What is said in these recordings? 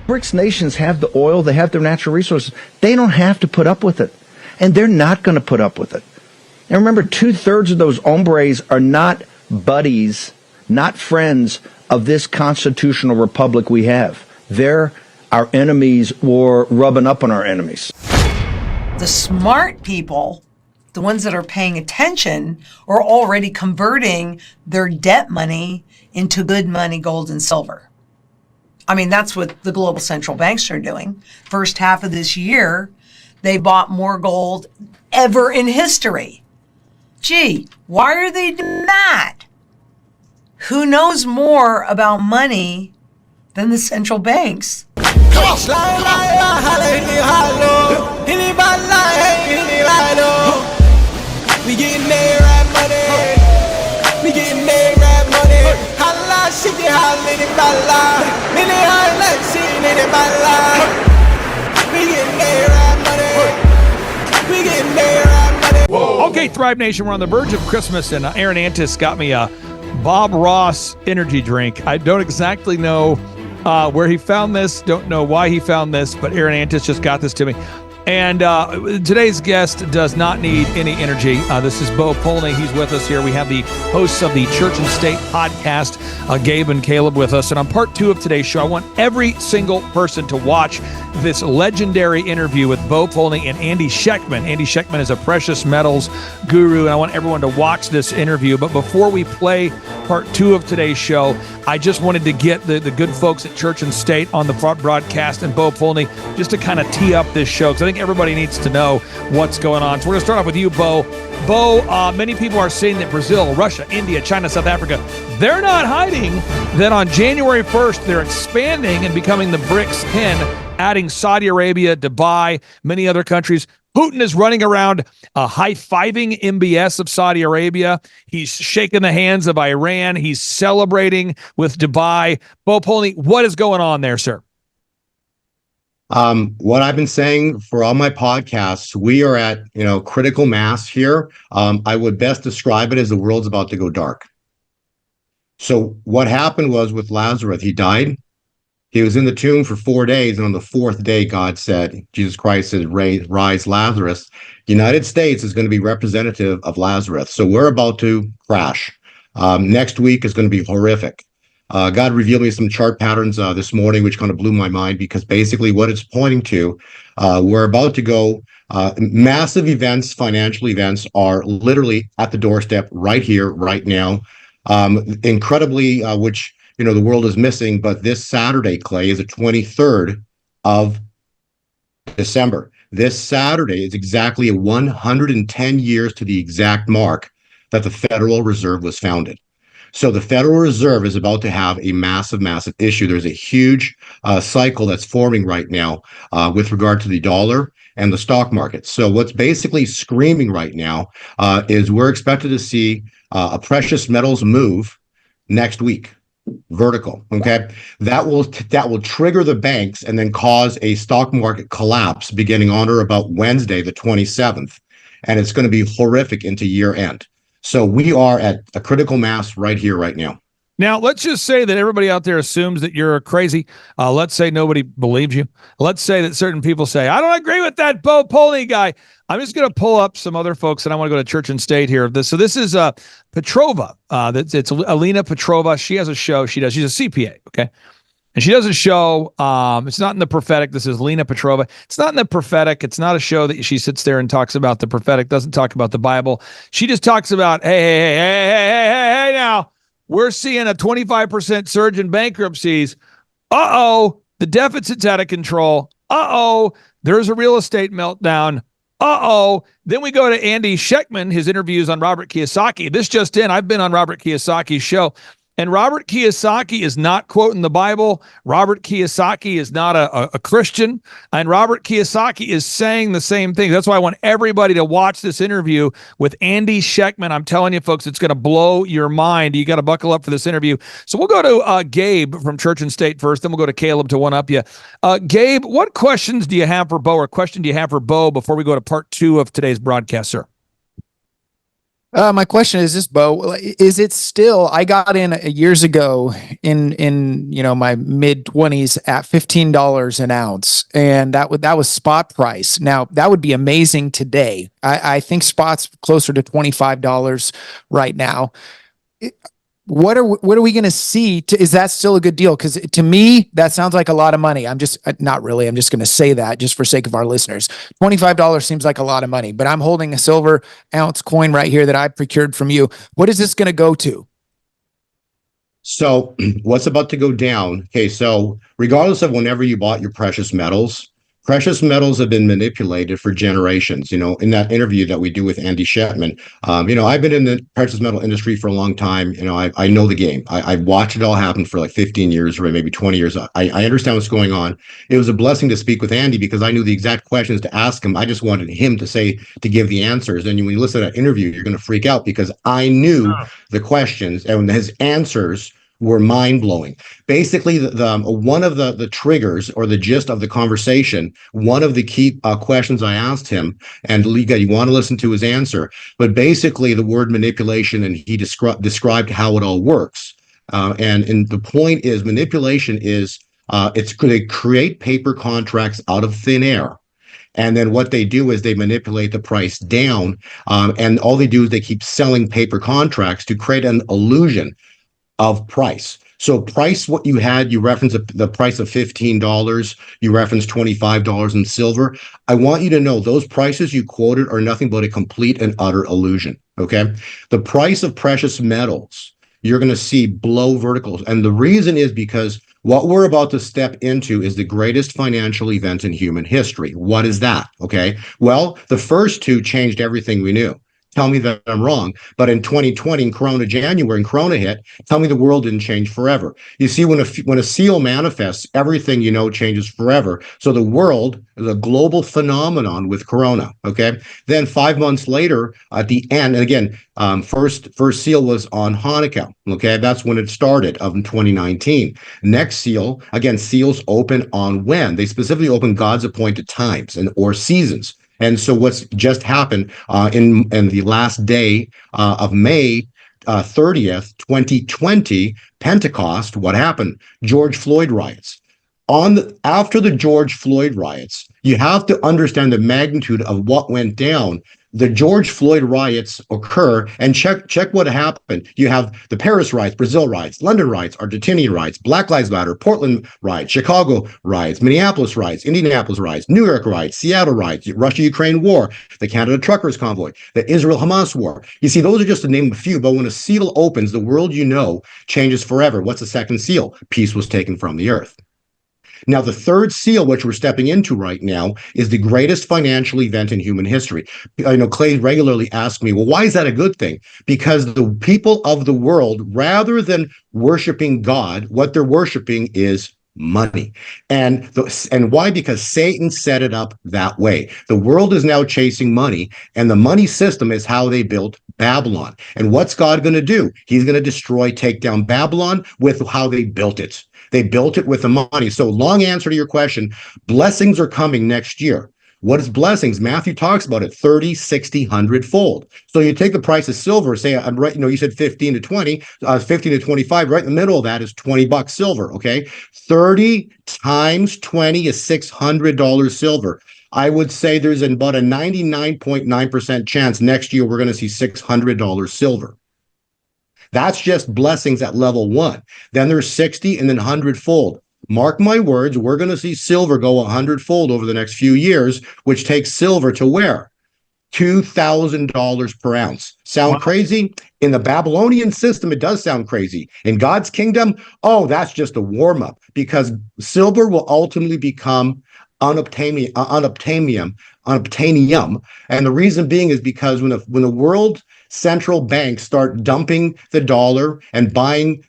BRICS nations have the oil, they have their natural resources. They don't have to put up with it. And they're not going to put up with it. And remember, 2/3 of those hombres are not buddies, not friends of this constitutional republic we have. They're our enemies or rubbing up on our enemies. The smart people, the ones that are paying attention, are already converting their debt money into good money, gold and silver. I mean, that's what the global central banks are doing. First half of this year, they bought more gold ever in history. Gee, why are they doing that? Who knows more about money than the central banks? We getting made rap money. We getting made rap money. Holla, shit, holla, it bala. Mini holla, shit, it bala. We getting made rap money. We getting made rap money. Whoa. Okay, Thrive Nation, we're on the verge of Christmas, and Aaron Antis got me a Bob Ross energy drink. I don't exactly know where he found this, don't know why he found this, but Aaron Antis just got this to me. And today's guest does not need any energy. This is Bo Polny. He's with us here. We have the hosts of the Church and State podcast, Gabe and Caleb, with us. And on part 2 of today's show, I want every single person to watch this legendary interview with Bo Polny and Andy Schectman. Andy Schectman is a precious metals guru, and I want everyone to watch this interview. But before we play part 2 of today's show, I just wanted to get the good folks at Church and State on the broadcast and Bo Polny just to kind of tee up this show, because I think everybody needs to know what's going on. So we're going to start off with you, Bo. Bo, many people are saying that Brazil, Russia, India, China, South Africa, they're not hiding that on January 1st, they're expanding and becoming the BRICS 10, adding Saudi Arabia, Dubai, many other countries. Putin is running around high-fiving MBS of Saudi Arabia. He's shaking the hands of Iran. He's celebrating with Dubai. Bo Polny, what is going on there, sir? What I've been saying for all my podcasts, we are at, critical mass here. I would best describe it as the world's about to go dark. So what happened was with Lazarus, he died. He was in the tomb for 4 days, and on the 4th day, God said, Jesus Christ said, rise Lazarus. The United States is going to be representative of Lazarus. So we're about to crash. Next week is going to be horrific. God revealed me some chart patterns this morning, which kind of blew my mind, because basically what it's pointing to, we're about to go, massive events, financial events are literally at the doorstep right here, right now. Incredibly, which the world is missing, but this Saturday, Clay, is the 23rd of December. This Saturday is exactly 110 years to the exact mark that the Federal Reserve was founded. So the Federal Reserve is about to have a massive, massive issue. There's a huge cycle that's forming right now with regard to the dollar and the stock market. So what's basically screaming right now is we're expected to see a precious metals move next week. Vertical. Okay, that will trigger the banks and then cause a stock market collapse beginning on or about Wednesday, the 27th, and it's going to be horrific into year end. So we are at a critical mass right here, right now. Now, let's just say that everybody out there assumes that you're crazy. Let's say nobody believes you. Let's say that certain people say, I don't agree with that Bo Polny guy. I'm just going to pull up some other folks, and I want to go to Church and State here. So this is Petrova. It's Alina Petrova. She has a show. She's a CPA, okay? And she does a show. It's not in the prophetic. This is Lena Petrova. It's not in the prophetic. It's not a show that she sits there and talks about the prophetic, doesn't talk about the Bible. She just talks about, hey, now, we're seeing a 25% surge in bankruptcies. Uh-oh, the deficit's out of control. Uh-oh, there's a real estate meltdown. Uh-oh. Then we go to Andy Schectman, his interviews on Robert Kiyosaki. This just in, I've been on Robert Kiyosaki's show. And Robert Kiyosaki is not quoting the Bible. Robert Kiyosaki is not a Christian. And Robert Kiyosaki is saying the same thing. That's why I want everybody to watch this interview with Andy Schectman. I'm telling you, folks, it's going to blow your mind. You got to buckle up for this interview. So we'll go to Gabe from Church and State first. Then we'll go to Caleb to one-up you. Gabe, what questions do you have for Bo, or question do you have for Bo before we go to part 2 of today's broadcast, sir? My question is this, Bo, is it still, I got in years ago in, my mid 20s at $15 an ounce, and that was spot price. Now that would be amazing today. I think spot's closer to $25 right now. What are we going to see? Is that still a good deal? Because to me, that sounds like a lot of money. I'm just not really. I'm just going to say that just for sake of our listeners. $25 seems like a lot of money, but I'm holding a silver ounce coin right here that I procured from you. What is this going to go to? So what's about to go down? Okay, so regardless of whenever you bought your precious metals have been manipulated for generations. In that interview that we do with Andy Schectman, I've been in the precious metal industry for a long time. I know the game. I've watched it all happen for like 15 years or maybe 20 years. I understand what's going on. It was a blessing to speak with Andy because I knew the exact questions to ask him. I just wanted him to give the answers. And when you listen to that interview, you're going to freak out because I knew the questions and his answers were mind blowing. Basically, the one of the triggers or the gist of the conversation, one of the key questions I asked him, and you want to listen to his answer, but basically the word manipulation, and he described how it all works. And the point is, manipulation is it's they create paper contracts out of thin air. And then what they do is they manipulate the price down. And all they do is they keep selling paper contracts to create an illusion of price. So price, what you had, you referenced the price of $15, you referenced $25 in silver. I want you to know those prices you quoted are nothing but a complete and utter illusion, okay? The price of precious metals, you're going to see blow verticals. And the reason is because what we're about to step into is the greatest financial event in human history. What is that? Okay. Well, the first two changed everything we knew. Tell me that I'm wrong. But in 2020, in January, and Corona hit, tell me the world didn't change forever. You see, when a seal manifests, everything changes forever. So the world is a global phenomenon with Corona. Okay. Then 5 months later, at the end, and again, first seal was on Hanukkah. Okay, that's when it started of 2019. Next seal, again, seals open on when? They specifically open God's appointed times or seasons. And so what's just happened in the last day of May 30th, 2020, Pentecost, what happened? George Floyd riots. After the George Floyd riots, you have to understand the magnitude of what went down. The George Floyd riots occur, and check what happened. You have the Paris riots, Brazil riots, London riots, Argentinian riots, Black Lives Matter, Portland riots, Chicago riots, Minneapolis riots, Indianapolis riots, New York riots, Seattle riots, Russia-Ukraine war, the Canada Truckers Convoy, the Israel-Hamas war. You see, those are just to name a few, but when a seal opens, the world changes forever. What's the second seal? Peace was taken from the earth. Now, the third seal, which we're stepping into right now, is the greatest financial event in human history. I know Clay regularly asks me, well, why is that a good thing? Because the people of the world, rather than worshiping God, what they're worshiping is money. And why? Because Satan set it up that way. The world is now chasing money, and the money system is how they built Babylon. And what's God going to do? He's going to take down Babylon with how they built it. They built it with the money. So long answer to your question, blessings are coming next year. What is blessings? Matthew talks about it, 30, 60, 100-fold. So you take the price of silver, say, I'm right, you said 15 to 20, 15 to 25, right in the middle of that is $20 silver, okay? 30 times 20 is $600 silver. I would say there's about a 99.9% chance next year we're going to see $600 silver. That's just blessings at level one. Then there's 60 and then 100-fold. Mark my words, we're going to see silver go 100-fold over the next few years, which takes silver to where? $2,000 per ounce. Sound crazy? In the Babylonian system, it does sound crazy. In God's kingdom, that's just a warm-up because silver will ultimately become unobtainium. And the reason being is because when the world central banks start dumping the dollar and buying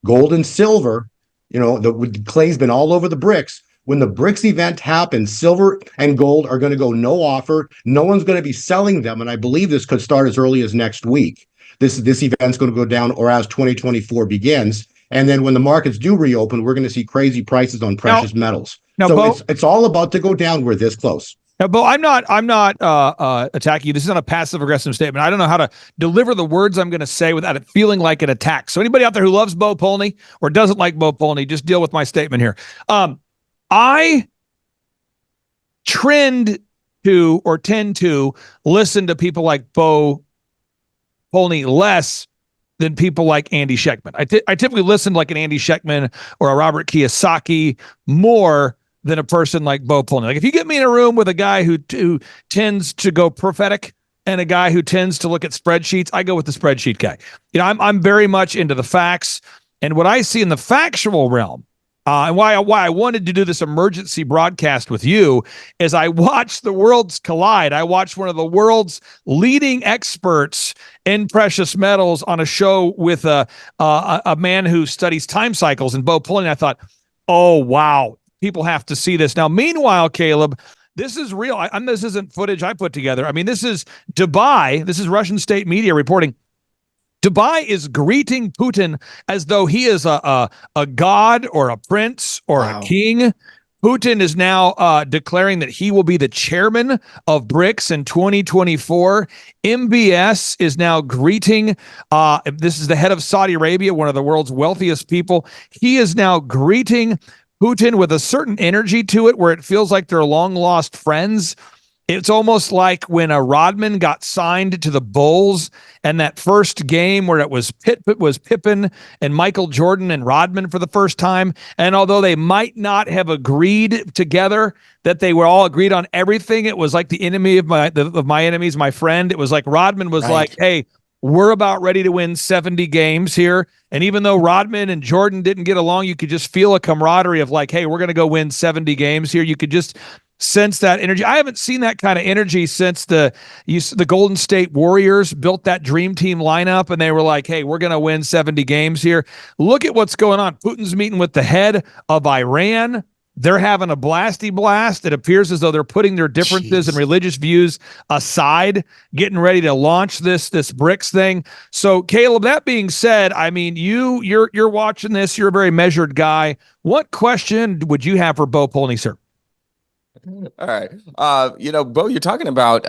gold and silver, the Clay's been all over the BRICS. When the BRICS event happens, silver and gold are going to go no offer. No one's going to be selling them. And I believe this could start as early as next week. This event's going to go down or as 2024 begins. And then when the markets do reopen, we're going to see crazy prices on precious metals. So it's all about to go down. We're this close. Now, Bo, I'm not attacking you. This is not a passive aggressive statement. I don't know how to deliver the words I'm going to say without it feeling like an attack. So anybody out there who loves Bo Polny or doesn't like Bo Polny, just deal with my statement here. I tend to listen to people like Bo Polny less than people like Andy Schectman. I typically listen to like an Andy Schectman or a Robert Kiyosaki more than a person like Bo Polny. Like if you get me in a room with a guy who tends to go prophetic and a guy who tends to look at spreadsheets, I go with the spreadsheet guy. I'm very much into the facts, and what I see in the factual realm, and why I wanted to do this emergency broadcast with you is I watched the worlds collide. I watched one of the world's leading experts in precious metals on a show with a man who studies time cycles and Bo Polny. I thought, oh wow, people have to see this now. Meanwhile, Caleb, this is real. This isn't footage I put together. I mean, this is Dubai. This is Russian state media reporting. Dubai is greeting Putin as though he is a god or a prince or a king. Putin is now declaring that he will be the chairman of BRICS in 2024. MBS is now greeting, this is the head of Saudi Arabia, one of the world's wealthiest people. He is now greeting Putin with a certain energy to it where it feels like they're long lost friends. It's almost like when Rodman got signed to the Bulls and that first game where it was Pippen and Michael Jordan and Rodman for the first time. And although they might not have agreed together that they were all agreed on everything, it was like the enemy of my enemies, my friend. It was like Rodman was like, hey, we're about ready to win 70 games here. And even though Rodman and Jordan didn't get along, you could just feel a camaraderie of like, hey, we're going to go win 70 games here. You could just sense that energy. I haven't seen that kind of energy since the Golden State Warriors built that dream team lineup and they were like, hey, we're going to win 70 games here. Look at what's going on. Putin's meeting with the head of Iran. They're having a blasty blast. It appears as though they're putting their differences and religious views aside, getting ready to launch this BRICS thing. So, Caleb, that being said, I mean, you're watching this. You're a very measured guy. What question would you have for Bo Polny, sir? All right. Bo, you're talking about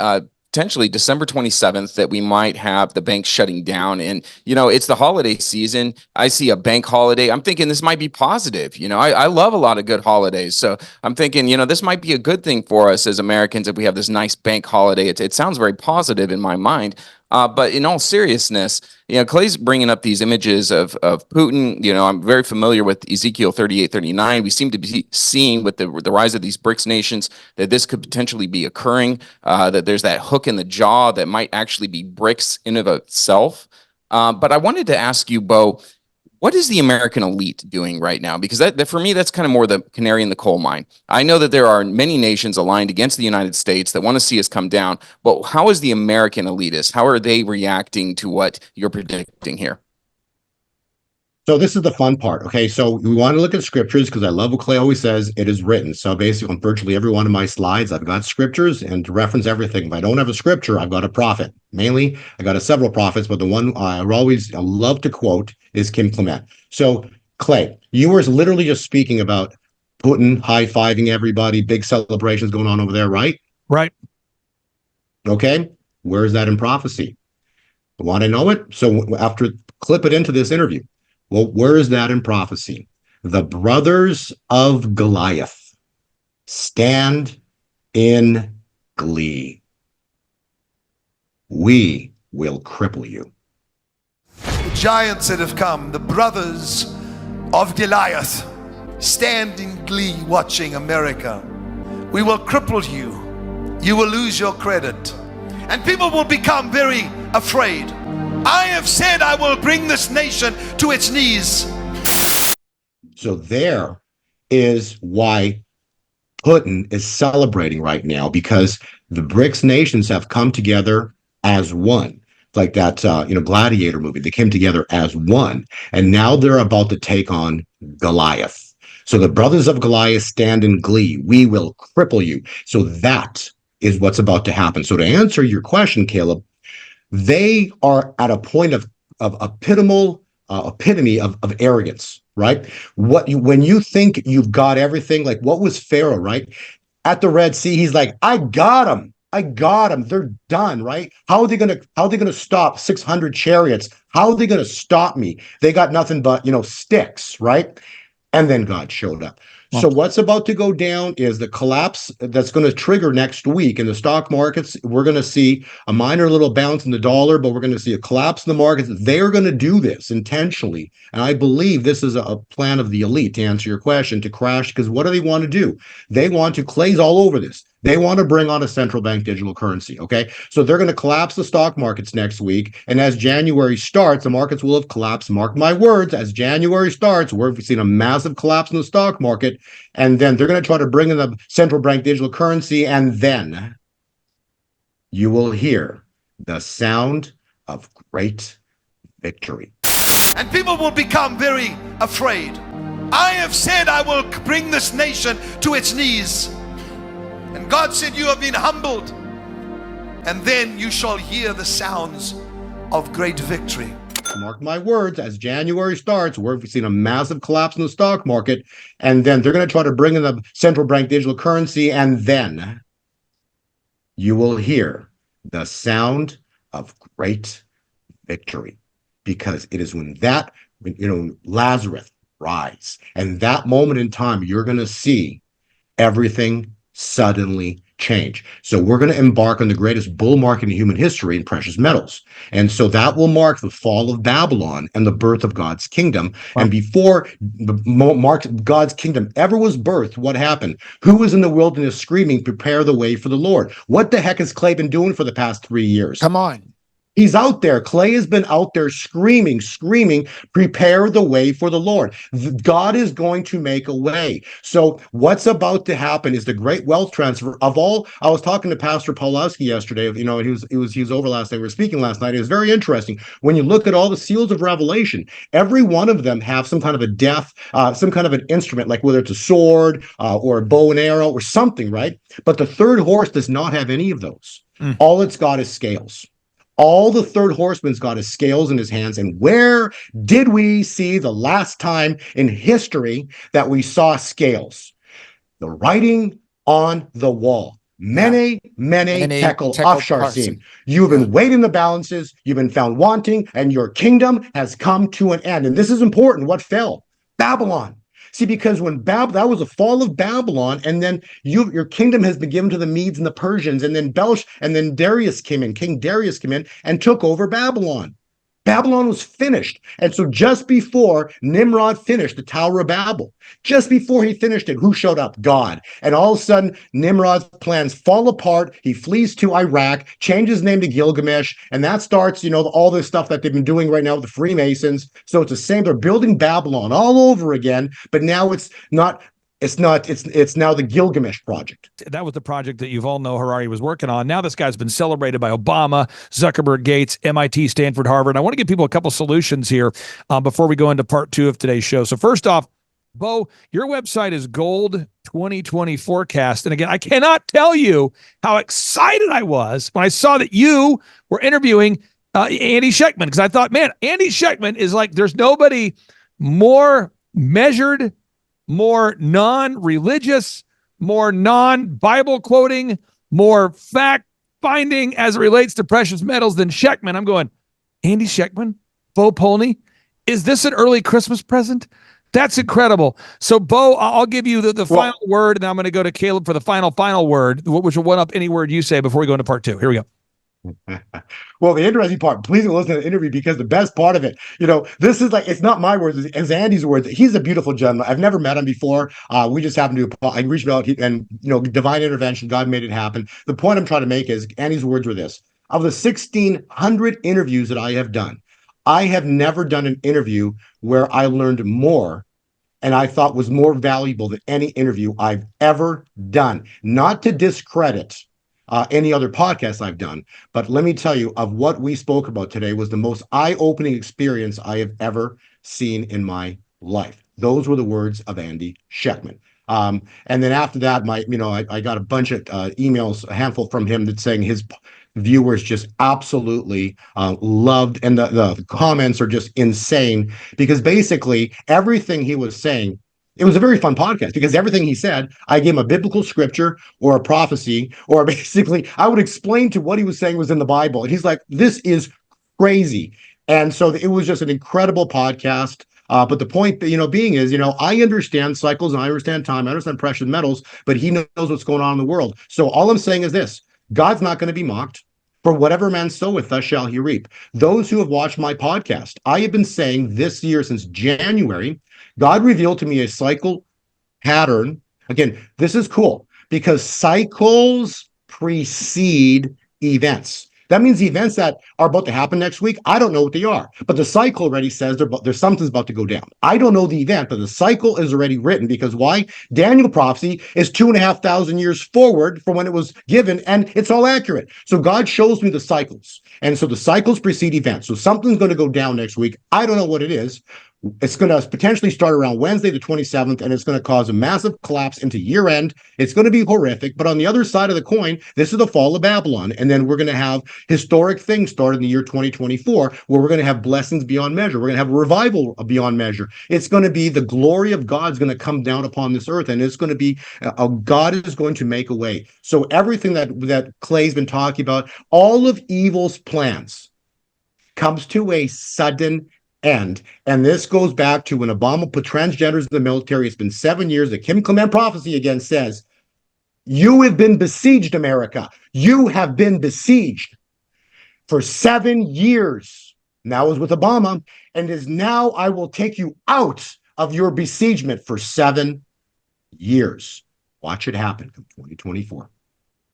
potentially December 27th that we might have the banks shutting down. And, it's the holiday season. I see a bank holiday. I'm thinking this might be positive. I love a lot of good holidays. So I'm thinking, this might be a good thing for us as Americans if we have this nice bank holiday. It sounds very positive in my mind. But in all seriousness, Clay's bringing up these images of Putin. I'm very familiar with Ezekiel 38:39. We seem to be seeing with the rise of these BRICS nations that this could potentially be occurring, that there's that hook in the jaw that might actually be BRICS in of itself. But I wanted to ask you, Bo, what is the American elite doing right now? Because that for me, that's kind of more the canary in the coal mine. I know that there are many nations aligned against the United States that want to see us come down, but how is the American elitist? How are they reacting to what you're predicting here? So this is the fun part. Okay, so we want to look at scriptures because I love what Clay always says, it is written. So basically on virtually every one of my slides, I've got scriptures and to reference everything. If I don't have a scripture, I've got a prophet. Mainly, I got several prophets, but the one I love to quote is Kim Clement. So Clay, you were literally just speaking about Putin high-fiving everybody, big celebrations going on over there, right? Right. Okay, where is that in prophecy? Want to know it? So after clip it into this interview. Well, where is that in prophecy? The brothers of Goliath stand in glee. We will cripple you. The giants that have come, the brothers of Goliath, stand in glee watching America. We will cripple you. You will lose your credit. And people will become very afraid. I have said I will bring this nation to its knees. So there is why Putin is celebrating right now, because the BRICS nations have come together as one. Like that, Gladiator movie, they came together as one. And now they're about to take on Goliath. So the brothers of Goliath stand in glee. We will cripple you. So that is what's about to happen. So to answer your question, Caleb, they are at a point of epitome of arrogance, right? When you think you've got everything, like what was Pharaoh, right? at the Red Sea, he's like, I got them. I got them. They're done, right? How are they gonna stop 600 chariots? How are they gonna stop me? They got nothing but, sticks, right? And then God showed up. So what's about to go down is the collapse that's going to trigger next week in the stock markets. We're going to see a minor little bounce in the dollar, but we're going to see a collapse in the markets. They're going to do this intentionally. And I believe this is a plan of the elite, to answer your question, to crash. Because what do they want to do? They want to, Clay's all over this. They want to bring on a central bank digital currency. Okay. So they're going to collapse the stock markets next week. And as January starts, the markets will have collapsed. Mark my words, as January starts, we've seen a massive collapse in the stock market. And then they're going to try to bring in the central bank digital currency. And then you will hear the sound of great victory. And people will become very afraid. I have said I will bring this nation to its knees. And God said, you have been humbled. And then you shall hear the sounds of great victory. Mark my words, as January starts, we've seen a massive collapse in the stock market. And then they're going to try to bring in the central bank digital currency. And then you will hear the sound of great victory. Because it is when Lazarus rise. And that moment in time, you're going to see everything suddenly change. So we're going to embark on the greatest bull market in human history in precious metals. And so that will mark the fall of Babylon and the birth of God's kingdom. Wow. And before God's kingdom ever was birthed, what happened? Who was in the wilderness screaming, prepare the way for the Lord? What the heck has Clay been doing for the past 3 years? Come on. He's out there. Clay has been out there screaming, prepare the way for the Lord. God is going to make a way. So what's about to happen is the great wealth transfer of all. I was talking to Pastor Pawlowski yesterday. He was over last night. We were speaking last night. It was very interesting. When you look at all the seals of Revelation, every one of them have some kind of a death, some kind of an instrument, like whether it's a sword or a bow and arrow or something, right? But the third horse does not have any of those. All it's got is scales. All the third horseman's got is scales in his hands. And where did we see the last time in history that we saw scales? The writing on the wall. Mene, tekel, upsharsim. You've been weighed in the balances, you've been found wanting, and your kingdom has come to an end. And this is important. What fell? Babylon. See, because when that was the fall of Babylon, and then your kingdom has been given to the Medes and the Persians, and then Darius came in, King Darius came in and took over Babylon. Babylon was finished. And so just before Nimrod finished the Tower of Babel, just before he finished it, who showed up? God. And all of a sudden, Nimrod's plans fall apart. He flees to Iraq, changes his name to Gilgamesh, and that starts, all this stuff that they've been doing right now with the Freemasons. So it's the same. They're building Babylon all over again, but now it's now the Gilgamesh project. That was the project that Yuval Noah Harari was working on. Now this guy's been celebrated by Obama, Zuckerberg, Gates, MIT, Stanford, Harvard. And I want to give people a couple solutions here before we go into part 2 of today's show. So first off, Bo, your website is Gold 2020 Forecast. And again, I cannot tell you how excited I was when I saw that you were interviewing Andy Schectman, because I thought, man, Andy Schectman is like, there's nobody more measured, more non-religious, more non-Bible quoting, more fact-finding as it relates to precious metals than Schectman. I'm going, Andy Schectman, Bo Polny, is this an early Christmas present? That's incredible. So, Bo, I'll give you the final word, and then I'm going to go to Caleb for the final word, which will one up any word you say before we go into part 2. Here we go. Well, the interesting part, please listen to the interview, because the best part of it, this is like, it's not my words, it's Andy's words. He's a beautiful gentleman. I've never met him before. We just happened to, I reached out and, divine intervention, God made it happen. The point I'm trying to make is Andy's words were this: of the 1,600 interviews that I have done, I have never done an interview where I learned more and I thought was more valuable than any interview I've ever done. Not to discredit any other podcasts I've done, but let me tell you, of what we spoke about today was the most eye-opening experience I have ever seen in my life. Those were the words of Andy Schectman. And then after that, I got a bunch of emails, a handful from him, that saying his viewers just absolutely loved, and the comments are just insane, because basically everything he was saying It was a very fun podcast because everything he said, I gave him a biblical scripture or a prophecy, or basically I would explain to what he was saying was in the Bible. And he's like, this is crazy. And so it was just an incredible podcast. But the point that, being is, I understand cycles and I understand time, I understand precious metals, but he knows what's going on in the world. So all I'm saying is this: God's not going to be mocked. For whatever man soweth, thus shall he reap. Those who have watched my podcast, I have been saying this year since January, God revealed to me a cycle pattern. Again, this is cool because cycles precede events. That means the events that are about to happen next week, I don't know what they are. But the cycle already says there's something's about to go down. I don't know the event, but the cycle is already written because why? Daniel prophecy is 2,500 years forward from when it was given, and it's all accurate. So God shows me the cycles. And so the cycles precede events. So something's going to go down next week. I don't know what it is. It's going to potentially start around Wednesday, the 27th, and it's going to cause a massive collapse into year end. It's going to be horrific. But on the other side of the coin, this is the fall of Babylon. And then we're going to have historic things start in the year 2024, where we're going to have blessings beyond measure. We're going to have a revival beyond measure. It's going to be the glory of God's going to come down upon this earth. And it's going to be, God is going to make a way. So everything that Clay's been talking about, all of evil's plans comes to a sudden end. And this goes back to when Obama put transgenders in the military. It's been 7 years. The Kim Clement prophecy again says, you have been besieged, America. You have been besieged for 7 years. And that was with Obama. And is now I will take you out of your besiegement for 7 years. Watch it happen in 2024.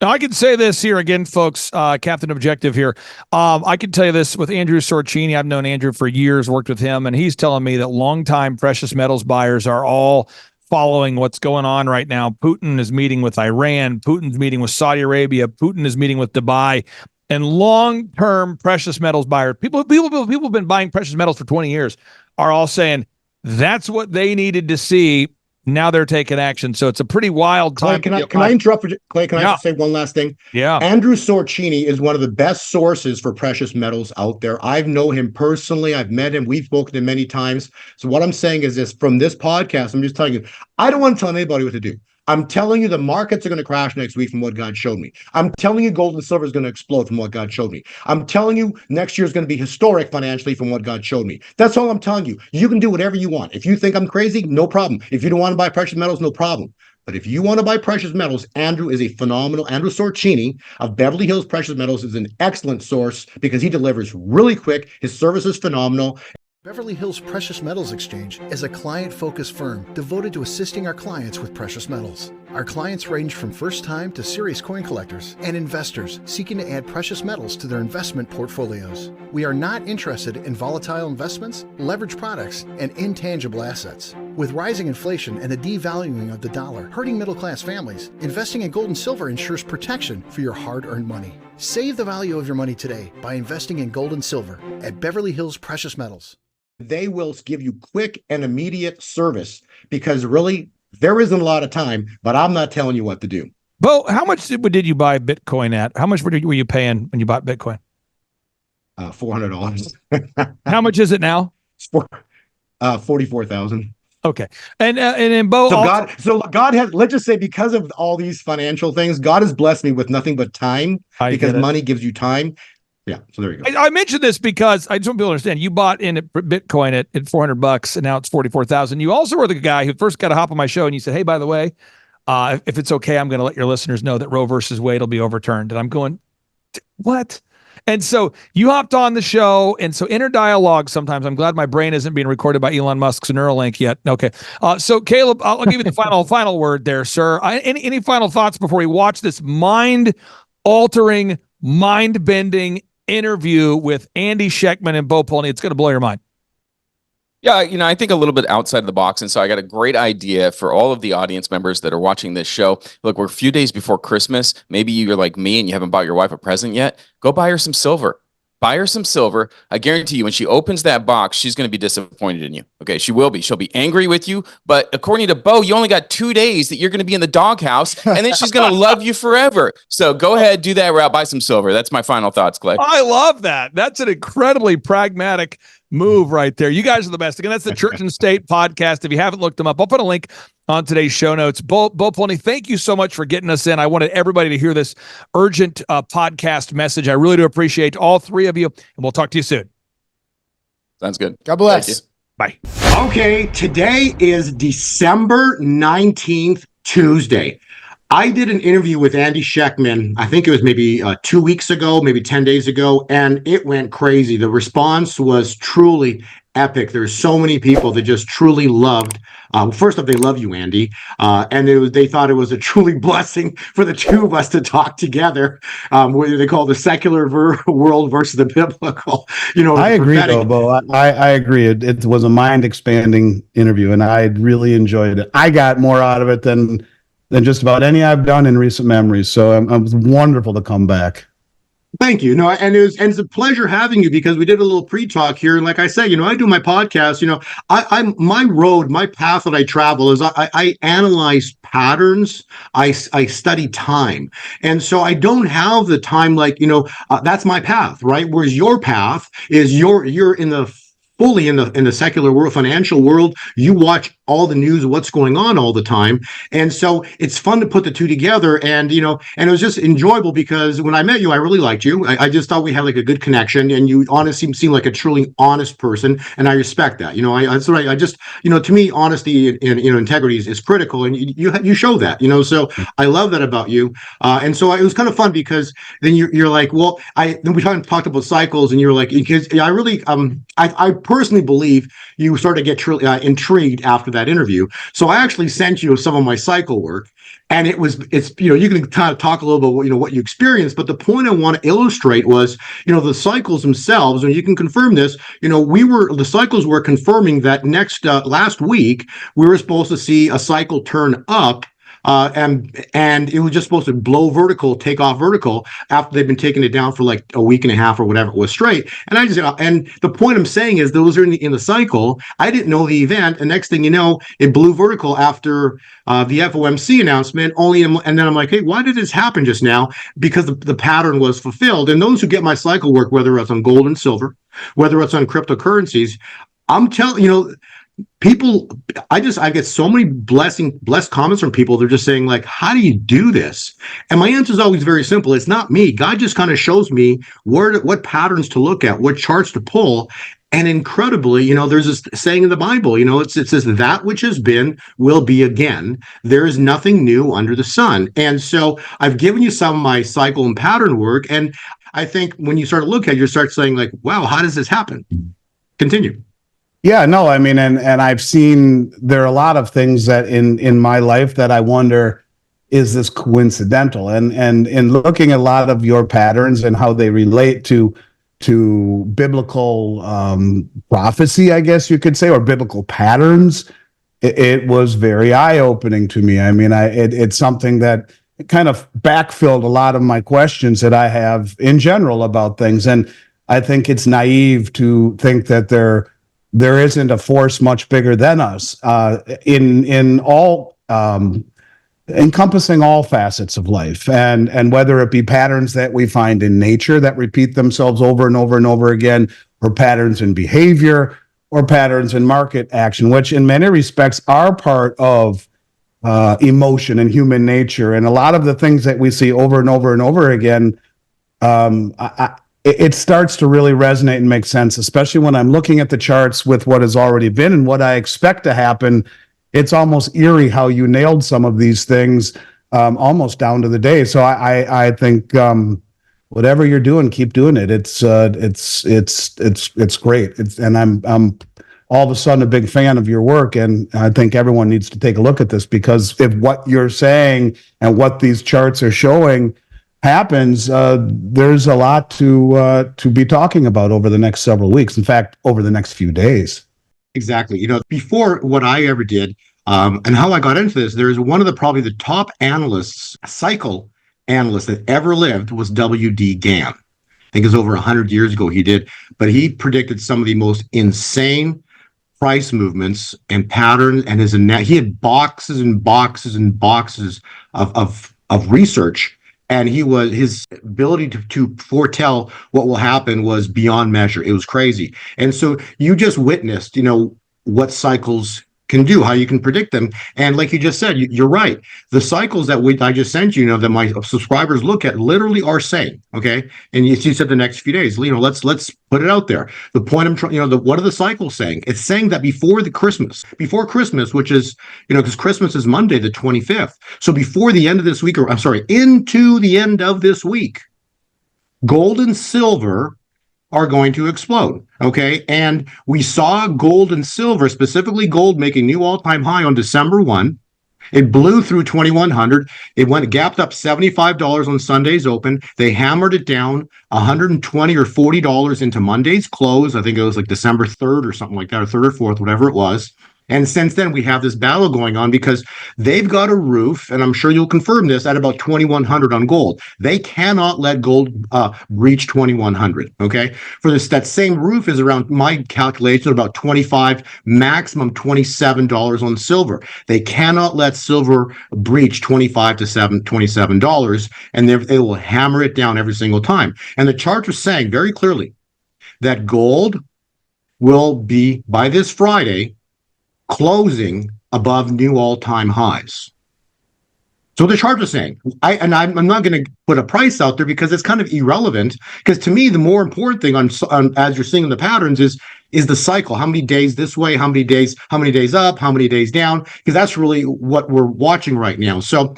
Now, I can say this here again, folks, Captain Objective here. I can tell you this with Andrew Sorcini. I've known Andrew for years, worked with him, and he's telling me that longtime precious metals buyers are all following what's going on right now. Putin is meeting with Iran. Putin's meeting with Saudi Arabia. Putin is meeting with Dubai. And long-term precious metals buyers, people have been buying precious metals for 20 years, are all saying that's what they needed to see. Now they're taking action. So it's a pretty wild time. Clay, can I interrupt? Clay, can I just say one last thing? Yeah. Andrew Sorcini is one of the best sources for precious metals out there. I've known him personally. I've met him. We've spoken to him many times. So what I'm saying is this, from this podcast, I'm just telling you, I don't want to tell anybody what to do. I'm telling you the markets are going to crash next week from what God showed me. I'm telling you gold and silver is going to explode from what God showed me. I'm telling you next year is going to be historic financially from what God showed me. That's all I'm telling you. You can do whatever you want. If you think I'm crazy, no problem. If you don't want to buy precious metals, no problem. But if you want to buy precious metals, Andrew is a phenomenal. Andrew Sorcini of Beverly Hills Precious Metals is an excellent source because he delivers really quick. His service is phenomenal. Beverly Hills Precious Metals Exchange is a client-focused firm devoted to assisting our clients with precious metals. Our clients range from first-time to serious coin collectors and investors seeking to add precious metals to their investment portfolios. We are not interested in volatile investments, leveraged products, and intangible assets. With rising inflation and the devaluing of the dollar hurting middle-class families, investing in gold and silver ensures protection for your hard-earned money. Save the value of your money today by investing in gold and silver at Beverly Hills Precious Metals. They will give you quick and immediate service because really there isn't a lot of time, but I'm not telling you what to do. Bo, how much did you buy Bitcoin at? How much were you paying when you bought Bitcoin? $400. How much is it now? It's 44,000. Okay. And Bo, so God has, let's just say, because of all these financial things, God has blessed me with nothing but time because money gives you time. Yeah, so there you go. I mentioned this because I just want people to understand. You bought in Bitcoin at $400, and now it's 44,000. You also were the guy who first got a hop on my show, and you said, "Hey, by the way, if it's okay, I'm going to let your listeners know that Roe versus Wade will be overturned." And I'm going, "What?" And so you hopped on the show, and so inner dialogue. Sometimes I'm glad my brain isn't being recorded by Elon Musk's Neuralink yet. Okay, so Caleb, I'll give you the final word there, sir. Any final thoughts before we watch this mind-altering, mind-bending interview with Andy Schectman and Bo Polny? It's going to blow your mind. Yeah, I think a little bit outside of the box. And so I got a great idea for all of the audience members that are watching this show. Look, we're a few days before Christmas. Maybe you're like me and you haven't bought your wife a present yet. Go buy her some silver. Buy her some silver. I guarantee you, when she opens that box, she's going to be disappointed in you. Okay, she will be. She'll be angry with you. But according to Bo, you only got 2 days that you're going to be in the doghouse, and then she's going to love you forever. So go ahead, do that route, buy some silver. That's my final thoughts, Clay. I love that. That's an incredibly pragmatic move right there. You guys are the best. Again, that's the Church and State podcast. If you haven't looked them up, I'll put a link on today's show notes. Bo Polny, thank you so much for getting us in. I wanted everybody to hear this urgent podcast message. I really do appreciate all three of you, and we'll talk to you soon. Sounds good. God bless. Bye. Okay, today is December 19th, Tuesday. I did an interview with Andy Schectman, I think it was maybe 2 weeks ago, maybe 10 days ago, and it went crazy. The response was truly epic. There's so many people that just truly loved. First off, they love you, Andy, and they thought it was a truly blessing for the two of us to talk together. What they call the secular world versus the biblical. I agree, though, Bo. I agree. It was a mind-expanding interview, and I really enjoyed it. I got more out of it than just about any I've done in recent memory. So it was wonderful to come back. Thank you. No, and it's a pleasure having you because we did a little pre-talk here. And like I said, I do my podcast, my path that I travel is I analyze patterns. I study time. And so I don't have the time, that's my path, right? Whereas your path is you're in the fully in the secular world, financial world. You watch all the news of what's going on all the time. And so it's fun to put the two together. And, and it was just enjoyable because when I met you, I really liked you. I just thought we had like a good connection, and you honestly seem like a truly honest person. And I respect that. That's right. I just, to me, honesty and integrity is critical. And you show that, so I love that about you. And so it was kind of fun because then you're like, well, then we talked about cycles, and you're like, because I really, I personally believe you started to get truly intrigued after that interview. So I actually sent you some of my cycle work, and it's you can kind of talk a little bit what you experienced, but the point I want to illustrate was the cycles themselves, and you can confirm this. The cycles were confirming that last week we were supposed to see a cycle turn up. And it was just supposed to blow vertical, take off vertical after they've been taking it down for like a week and a half or whatever it was straight. And and the point I'm saying is those are in the cycle. I didn't know the event, and next thing you know, it blew vertical after the FOMC announcement. And then I'm like, hey, why did this happen just now? Because the pattern was fulfilled. And those who get my cycle work, whether it's on gold and silver, whether it's on cryptocurrencies, I'm telling people, I get so many blessed comments from people. They're just saying, like, how do you do this? And my answer is always very simple. It's not me. God just kind of shows me what patterns to look at, what charts to pull. And incredibly, there's this saying in the Bible, it says that which has been will be again. There is nothing new under the sun. And so I've given you some of my cycle and pattern work. And I think when you start to look at it, you start saying, like, wow, how does this happen? Continue. Yeah, no, I mean, and I've seen there are a lot of things that in my life that I wonder, is this coincidental? And in looking at a lot of your patterns and how they relate to biblical prophecy, I guess you could say, or biblical patterns, it was very eye-opening to me. I mean, it's something that kind of backfilled a lot of my questions that I have in general about things. And I think it's naive to think that there isn't a force much bigger than us in all encompassing all facets of life, and whether it be patterns that we find in nature that repeat themselves over and over and over again, or patterns in behavior, or patterns in market action, which in many respects are part of emotion and human nature. And a lot of the things that we see over and over and over again, it starts to really resonate and make sense, especially when I'm looking at the charts with what has already been and what I expect to happen. It's almost eerie how you nailed some of these things almost down to the day. So I think whatever you're doing, keep doing it. It's great. And I'm all of a sudden a big fan of your work, and I think everyone needs to take a look at this, because if what you're saying and what these charts are showing happens, there's a lot to be talking about over the next several weeks. In fact, over the next few days. Exactly. Before what I ever did, and how I got into this, there's one of probably the top cycle analysts that ever lived was W.D. Gann. I think it was over 100 years ago he did, but he predicted some of the most insane price movements and patterns, and he had boxes and boxes and boxes of research and his ability to foretell what will happen was beyond measure. It was crazy. And so you just witnessed, what cycles can do, how you can predict them. And like you just said, you're right. The cycles that I just sent you, that my subscribers look at literally are saying, okay. And you said the next few days, let's put it out there. The point I'm trying, what are the cycles saying? It's saying that before Christmas, which is, because Christmas is Monday, the 25th. So before the end of this week, into the end of this week, gold and silver are going to explode. Okay. And we saw gold and silver, specifically gold, making new all-time high on December 1. It blew through 2100. It gapped up $75 on Sunday's open. They hammered it down $120 or $40 into Monday's close. I think it was like December 3rd or something like that, or 3rd or 4th, whatever it was. And since then, we have this battle going on because they've got a roof, and I'm sure you'll confirm this, at about 2,100 on gold. They cannot let gold breach 2,100, okay? For this, that same roof is around, my calculation, about 25, maximum $27 on silver. They cannot let silver breach $25 to $27, and they will hammer it down every single time. And the charts are saying very clearly that gold will be, by this Friday, closing above new all-time highs. So the charts are saying, I'm not going to put a price out there because it's kind of irrelevant. Because to me, the more important thing on as you're seeing in the patterns is the cycle. How many days this way? How many days up? How many days down? Because that's really what we're watching right now. So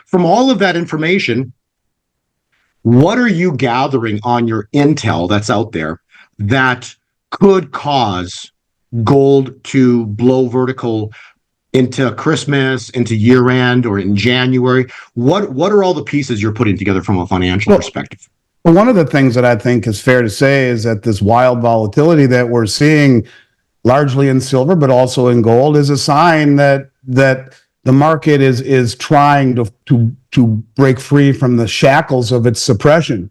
from all of that information, what are you gathering on your intel that's out there that could cause gold to blow vertical into Christmas, into year end, or in January? What are all the pieces you're putting together from a financial perspective? Well, one of the things that I think is fair to say is that this wild volatility that we're seeing largely in silver, but also in gold, is a sign that the market is trying to break free from the shackles of its suppression.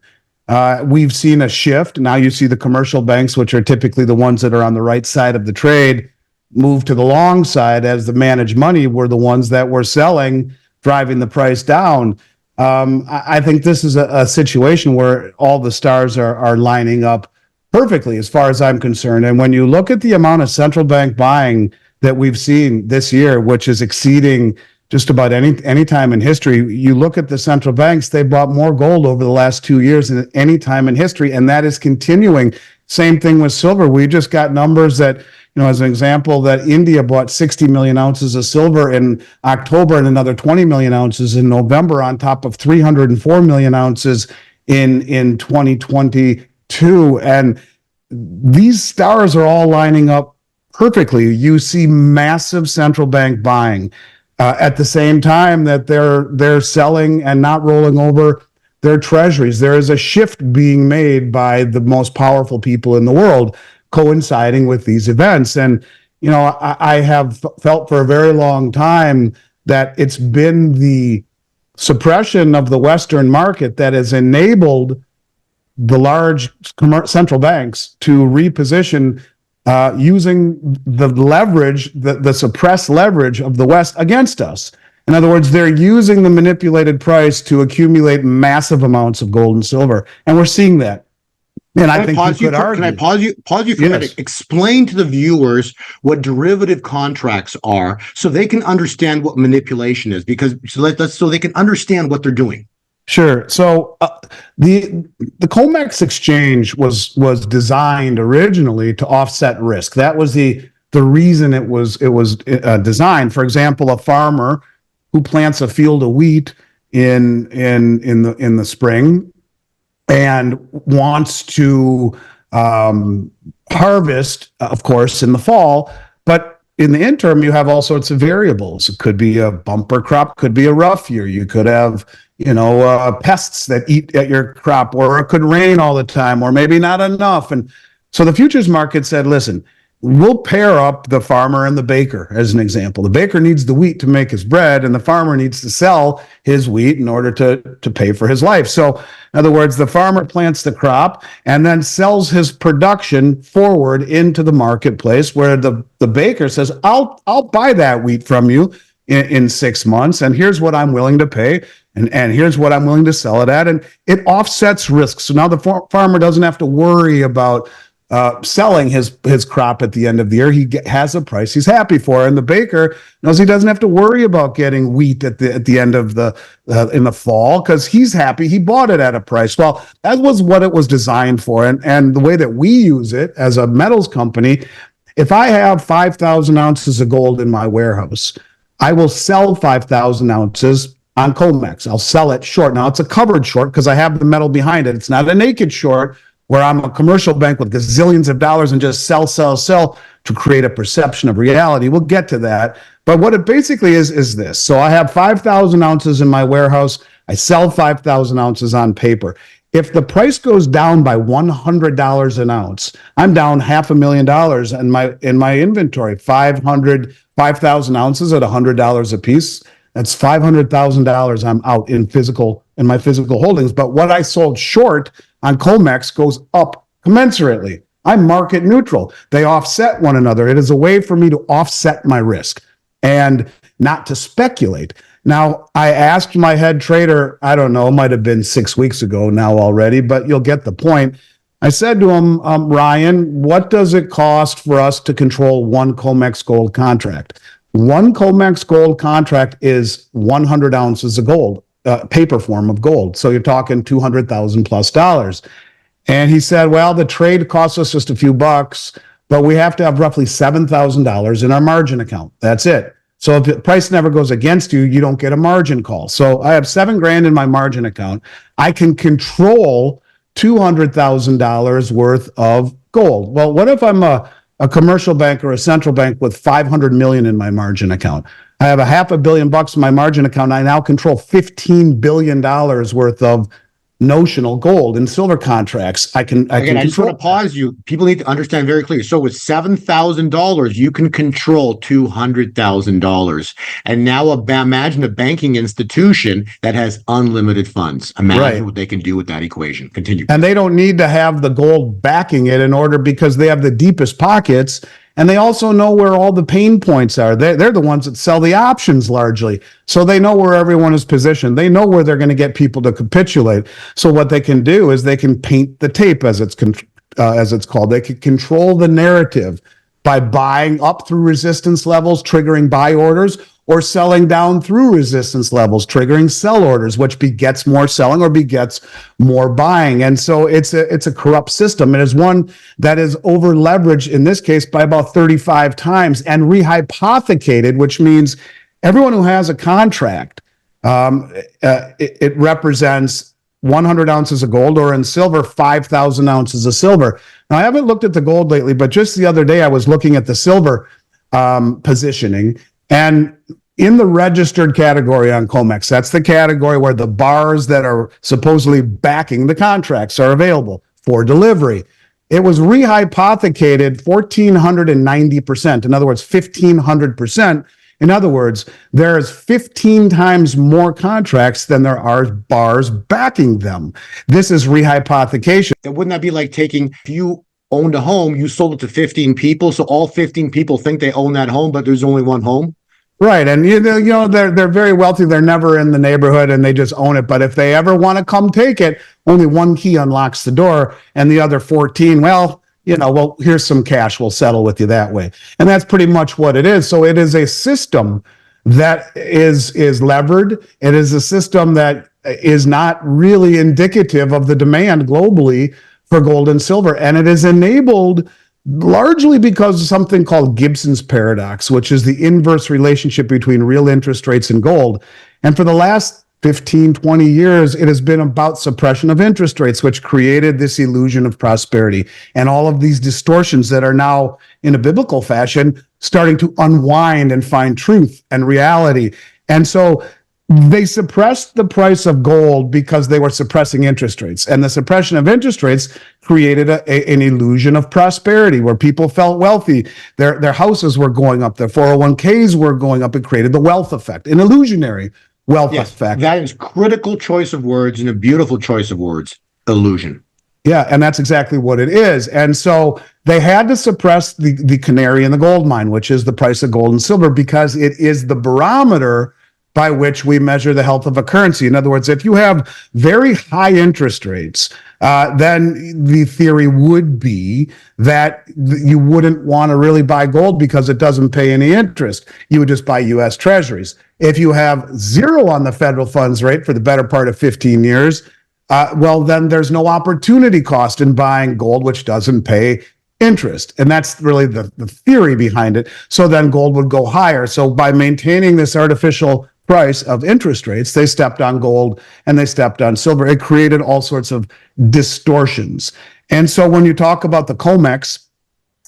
We've seen a shift. Now you see the commercial banks, which are typically the ones that are on the right side of the trade, move to the long side, as the managed money were the ones that were selling, driving the price down. I think this is a situation where all the stars are lining up perfectly as far as I'm concerned. And when you look at the amount of central bank buying that we've seen this year, which is exceeding just about any time in history, you look at the central banks, they bought more gold over the last 2 years than any time in history, and that is continuing. Same thing with silver. We just got numbers that, as an example, that India bought 60 million ounces of silver in October and another 20 million ounces in November, on top of 304 million ounces in 2022. And these stars are all lining up perfectly. You see massive central bank buying at the same time that they're selling and not rolling over their treasuries. There is a shift being made by the most powerful people in the world, coinciding with these events. And, I have felt for a very long time that it's been the suppression of the Western market that has enabled the large central banks to reposition using the leverage, the suppressed leverage of the West against us. In other words, they're using the manipulated price to accumulate massive amounts of gold and silver, and we're seeing that. And I think you could argue. Can I pause you for a minute? Explain to the viewers what derivative contracts are, so they can understand what manipulation is, so they can understand what they're doing. Sure. So the COMEX exchange was designed originally to offset risk. That was the reason it was designed. For example, a farmer who plants a field of wheat in the spring and wants to harvest, of course, in the fall, but in the interim, you have all sorts of variables. It could be a bumper crop, could be a rough year. You could have, pests that eat at your crop, or it could rain all the time, or maybe not enough. And so the futures market said, listen, we'll pair up the farmer and the baker, as an example. The baker needs the wheat to make his bread, and the farmer needs to sell his wheat in order to pay for his life. So, in other words, the farmer plants the crop and then sells his production forward into the marketplace, where the baker says, I'll buy that wheat from you in 6 months, and here's what I'm willing to pay. And here's what I'm willing to sell it at. And it offsets risks. So now the farmer doesn't have to worry about selling his crop at the end of the year. He has a price he's happy for, and the baker knows he doesn't have to worry about getting wheat at the end of the in the fall because he's happy he bought it at a price. Well, that was what it was designed for, and the way that we use it as a metals company. If I have 5,000 ounces of gold in my warehouse, I will sell 5,000 ounces on COMEX. I'll sell it short. Now it's a covered short because I have the metal behind it. It's not a naked short where I'm a commercial bank with gazillions of dollars and just sell to create a perception of reality. We'll get to that. But what it basically is this. So I have 5,000 ounces in my warehouse. I sell 5,000 ounces on paper. If the price goes down by $100 an ounce, I'm down $500,000 in my inventory. 5,000 ounces at $100 a piece. That's $500,000 I'm out in my physical holdings. But what I sold short on COMEX goes up commensurately. I'm market neutral. They offset one another. It is a way for me to offset my risk and not to speculate. Now, I asked my head trader, I don't know, it might have been 6 weeks ago now already, but you'll get the point. I said to him, Ryan, what does it cost for us to control one COMEX gold contract? One COMEX gold contract is 100 ounces of gold, paper form of gold. So you're talking $200,000+. And he said, well, the trade costs us just a few bucks, but we have to have roughly $7,000 in our margin account. That's it. So if the price never goes against you, you don't get a margin call. So I have $7,000 in my margin account. I can control $200,000 worth of gold. Well, what if I'm a commercial bank or a central bank with 500 million in my margin account? I have $500 million in my margin account. I now control $15 billion worth of notional gold and silver contracts. I just want to pause you. People need to understand very clearly. So with $7,000, you can control $200,000. And now imagine a banking institution that has unlimited funds. Imagine what they can do with that equation. Continue. And they don't need to have the gold backing it in order because they have the deepest pockets. And they also know where all the pain points are. They're the ones that sell the options largely. So they know where everyone is positioned. They know where they're going to get people to capitulate. So what they can do is they can paint the tape, as it's called. They can control the narrative by buying up through resistance levels, triggering buy orders, or selling down through resistance levels, triggering sell orders, which begets more selling or begets more buying. And so it's a corrupt system. It is one that is over leveraged in this case by about 35 times and rehypothecated, which means everyone who has a contract, it represents 100 ounces of gold, or in silver, 5,000 ounces of silver. Now, I haven't looked at the gold lately, but just the other day I was looking at the silver positioning. And in the registered category on COMEX, that's the category where the bars that are supposedly backing the contracts are available for delivery. It was rehypothecated 1,490%. In other words, 1,500%. In other words, there's 15 times more contracts than there are bars backing them. This is rehypothecation. Wouldn't that be like taking, if you owned a home, you sold it to 15 people, so all 15 people think they own that home, but there's only one home? Right. And they're very wealthy. They're never in the neighborhood and they just own it. But if they ever want to come take it, only one key unlocks the door, and the other 14, well, here's some cash. We'll settle with you that way. And that's pretty much what it is. So it is a system that is levered. It is a system that is not really indicative of the demand globally for gold and silver. And it is enabled largely because of something called Gibson's paradox, which is the inverse relationship between real interest rates and gold. And for the last 15, 20 years, it has been about suppression of interest rates, which created this illusion of prosperity and all of these distortions that are now, in a biblical fashion, starting to unwind and find truth and reality. And so they suppressed the price of gold because they were suppressing interest rates. And the suppression of interest rates created an illusion of prosperity where people felt wealthy. Their houses were going up. Their 401ks were going up. It created the wealth effect, an illusionary wealth effect. That is critical choice of words and a beautiful choice of words. Illusion. Yeah, and that's exactly what it is. And so they had to suppress the canary in the gold mine, which is the price of gold and silver, because it is the barometer by which we measure the health of a currency. In other words, if you have very high interest rates, then the theory would be that you wouldn't want to really buy gold because it doesn't pay any interest. You would just buy U.S. Treasuries. If you have zero on the federal funds rate for the better part of 15 years, well, then there's no opportunity cost in buying gold, which doesn't pay interest. And that's really the theory behind it. So then gold would go higher. So by maintaining this artificial price of interest rates, they stepped on gold and they stepped on silver. It created all sorts of distortions. And so when you talk about the COMEX,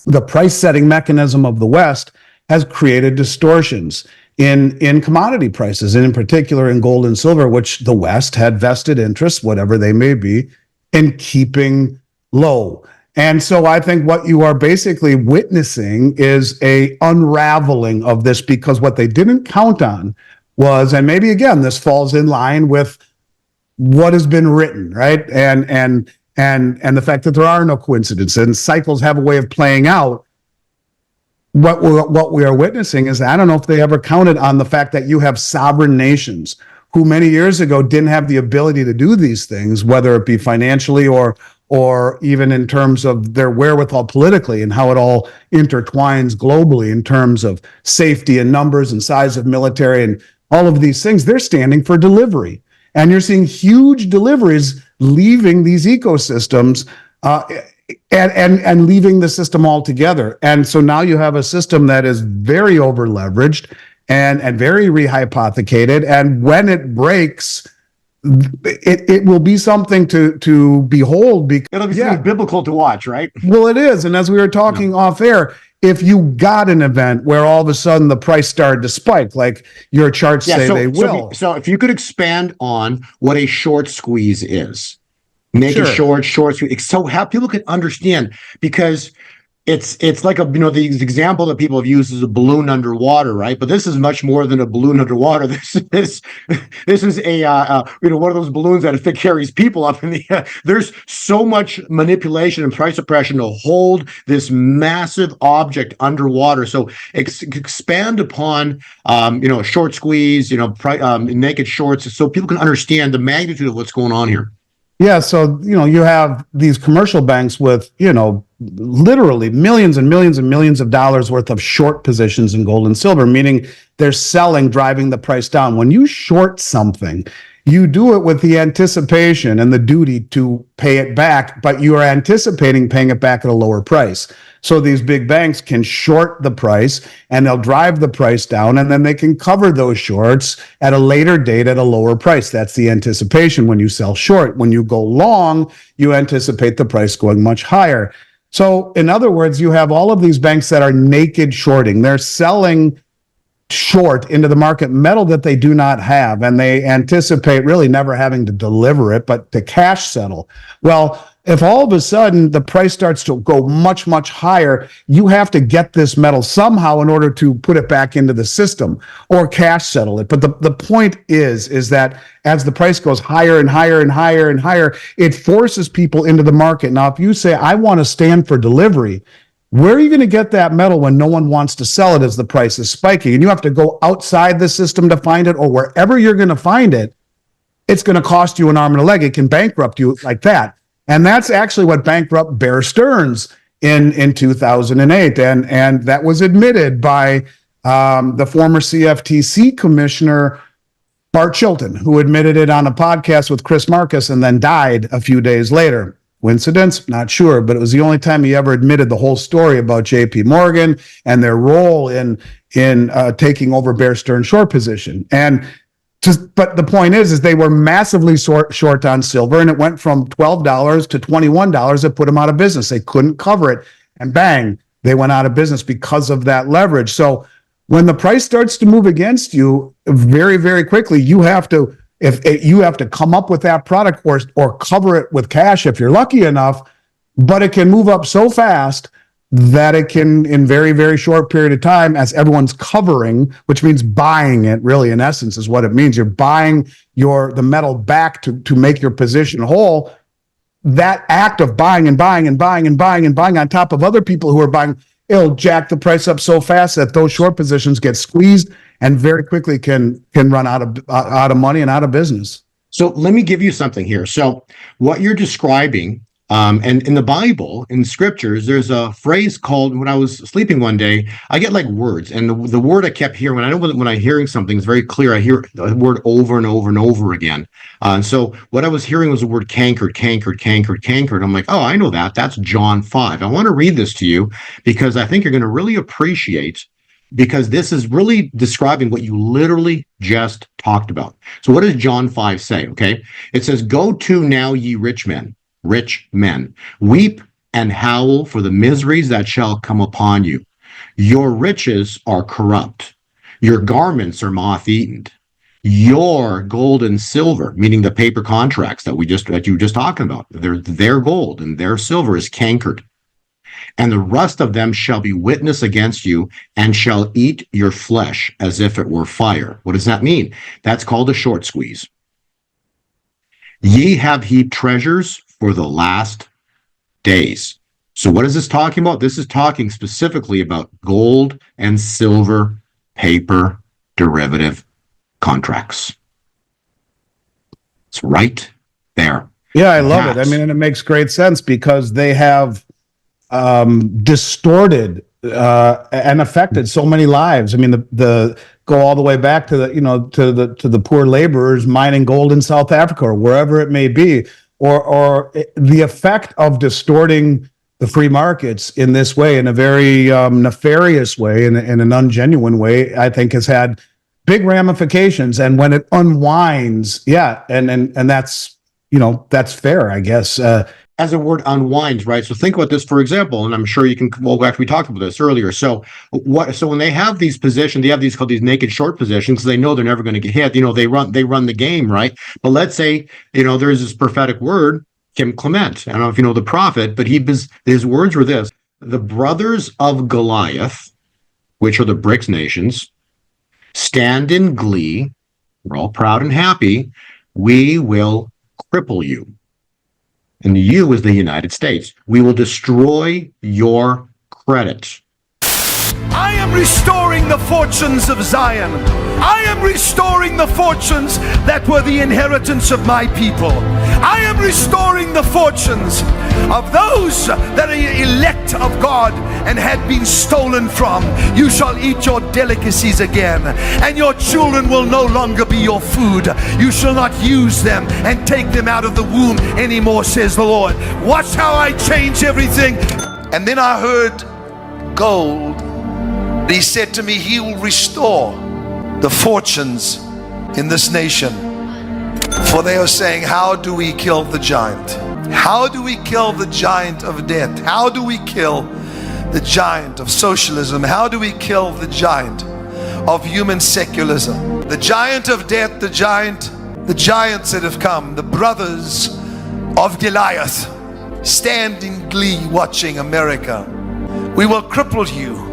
the price setting mechanism of the West has created distortions in commodity prices, and in particular in gold and silver, which the West had vested interests, whatever they may be, in keeping low. And so I think what you are basically witnessing is a unraveling of this, because what they didn't count on was, and maybe again, this falls in line with what has been written, right? And the fact that there are no coincidences and cycles have a way of playing out. What we are witnessing is, I don't know if they ever counted on the fact that you have sovereign nations who many years ago didn't have the ability to do these things, whether it be financially or even in terms of their wherewithal politically, and how it all intertwines globally in terms of safety and numbers and size of military and all of these things. They're standing for delivery. And you're seeing huge deliveries leaving these ecosystems and leaving the system altogether. And so now you have a system that is very over leveraged and very rehypothecated. And when it breaks, it will be something to behold. Because It'll be something biblical to watch, right? Well, it is. And as we were talking off air, if you got an event where all of a sudden the price started to spike, like your charts say they will. So if you could expand on what a short squeeze is. Make it short squeeze. So how people can understand, because it's like the example that people have used is a balloon underwater, right? But this is much more than a balloon underwater. This is a one of those balloons that carries people up in the air. There's so much manipulation and price suppression to hold this massive object underwater. So expand upon a short squeeze, naked shorts, so people can understand the magnitude of what's going on here. Yeah, so you have these commercial banks with literally millions and millions and millions of dollars worth of short positions in gold and silver, meaning they're selling, driving the price down. When you short something, you do it with the anticipation and the duty to pay it back, but you are anticipating paying it back at a lower price. So these big banks can short the price and they'll drive the price down, and then they can cover those shorts at a later date at a lower price. That's the anticipation when you sell short. When you go long, you anticipate the price going much higher. So in other words, you have all of these banks that are naked shorting. They're selling short into the market metal that they do not have, and they anticipate really never having to deliver it, but to cash settle. Well, if all of a sudden the price starts to go much, much higher, you have to get this metal somehow in order to put it back into the system or cash settle it. But the point is that as the price goes higher and higher and higher and higher, it forces people into the market. Now, if you say, I want to stand for delivery, where are you going to get that metal when no one wants to sell it as the price is spiking? And you have to go outside the system to find it, or wherever you're going to find it, it's going to cost you an arm and a leg. It can bankrupt you like that. And that's actually what bankrupted Bear Stearns in 2008. And that was admitted by the former CFTC commissioner, Bart Chilton, who admitted it on a podcast with Chris Marcus and then died a few days later. Coincidence? Not sure, but it was the only time he ever admitted the whole story about JP Morgan and their role in taking over Bear Stearns' short position. But the point is they were massively short on silver, and it went from $12 to $21. It put them out of business. They couldn't cover it, and bang, they went out of business because of that leverage. So when the price starts to move against you very, very quickly, you have to come up with that product or cover it with cash if you're lucky enough. But it can move up so fast that it can, in very, very short period of time, as everyone's covering, which means buying it, really, in essence, is what it means. You're buying the metal back to make your position whole. That act of buying and buying and buying and buying and buying on top of other people who are buying, it'll jack the price up so fast that those short positions get squeezed and very quickly can run out of money and out of business. So let me give you something here. So what you're describing, and in the Bible, in scriptures, there's a phrase called, when I was sleeping one day, I get like words, and the word I kept hearing, when I'm hearing something, it's very clear. I hear the word over and over and over again. And so what I was hearing was the word cankered, cankered, cankered, cankered. I'm like, oh, I know that. That's John 5. I want to read this to you because I think you're going to really appreciate, because this is really describing what you literally just talked about. So what does John 5 say? Okay. It says, go to now, ye rich men, weep and howl for the miseries that shall come upon you. Your riches are corrupt. Your garments are moth-eaten. Your gold and silver, meaning the paper contracts that you were just talking about, their gold and their silver is cankered. And the rust of them shall be witness against you, and shall eat your flesh as if it were fire. What does that mean? That's called a short squeeze. Ye have heaped treasures for the last days. So what is this talking about? This is talking specifically about gold and silver paper derivative contracts. It's right there. Yeah, I love it. I mean, and it makes great sense because they have distorted and affected so many lives. I mean, the go all the way back to the poor laborers mining gold in South Africa or wherever it may be, or the effect of distorting the free markets in this way, in a very nefarious way, in an ungenuine way, I think has had big ramifications. And when it unwinds, and that's fair, I guess. As a word unwinds, right? So think about this, for example, and I'm sure you can, well, actually we talked about this earlier. So when they have these positions, they have these called these naked short positions, they know they're never going to get hit. They run the game, right? But let's say, there's this prophetic word, Kim Clement. I don't know if you know the prophet, but his words were this: the brothers of Goliath, which are the BRICS nations, stand in glee. We're all proud and happy. We will cripple you. And the you is the United States. We will destroy your credit. I am restoring the fortunes of Zion. I am restoring the fortunes that were the inheritance of my people. I am restoring the fortunes of those that are elect of God and had been stolen from. You shall eat your delicacies again, and your children will no longer be your food. You shall not use them and take them out of the womb anymore, says the Lord. Watch how I change everything. And then I heard gold. He said to me, he will restore the fortunes in this nation. For they are saying, how do we kill the giant? How do we kill the giant of debt? How do we kill the giant of socialism? How do we kill the giant of human secularism? The giant of debt, the giants that have come, the brothers of Goliath, stand in glee watching America. We will cripple you.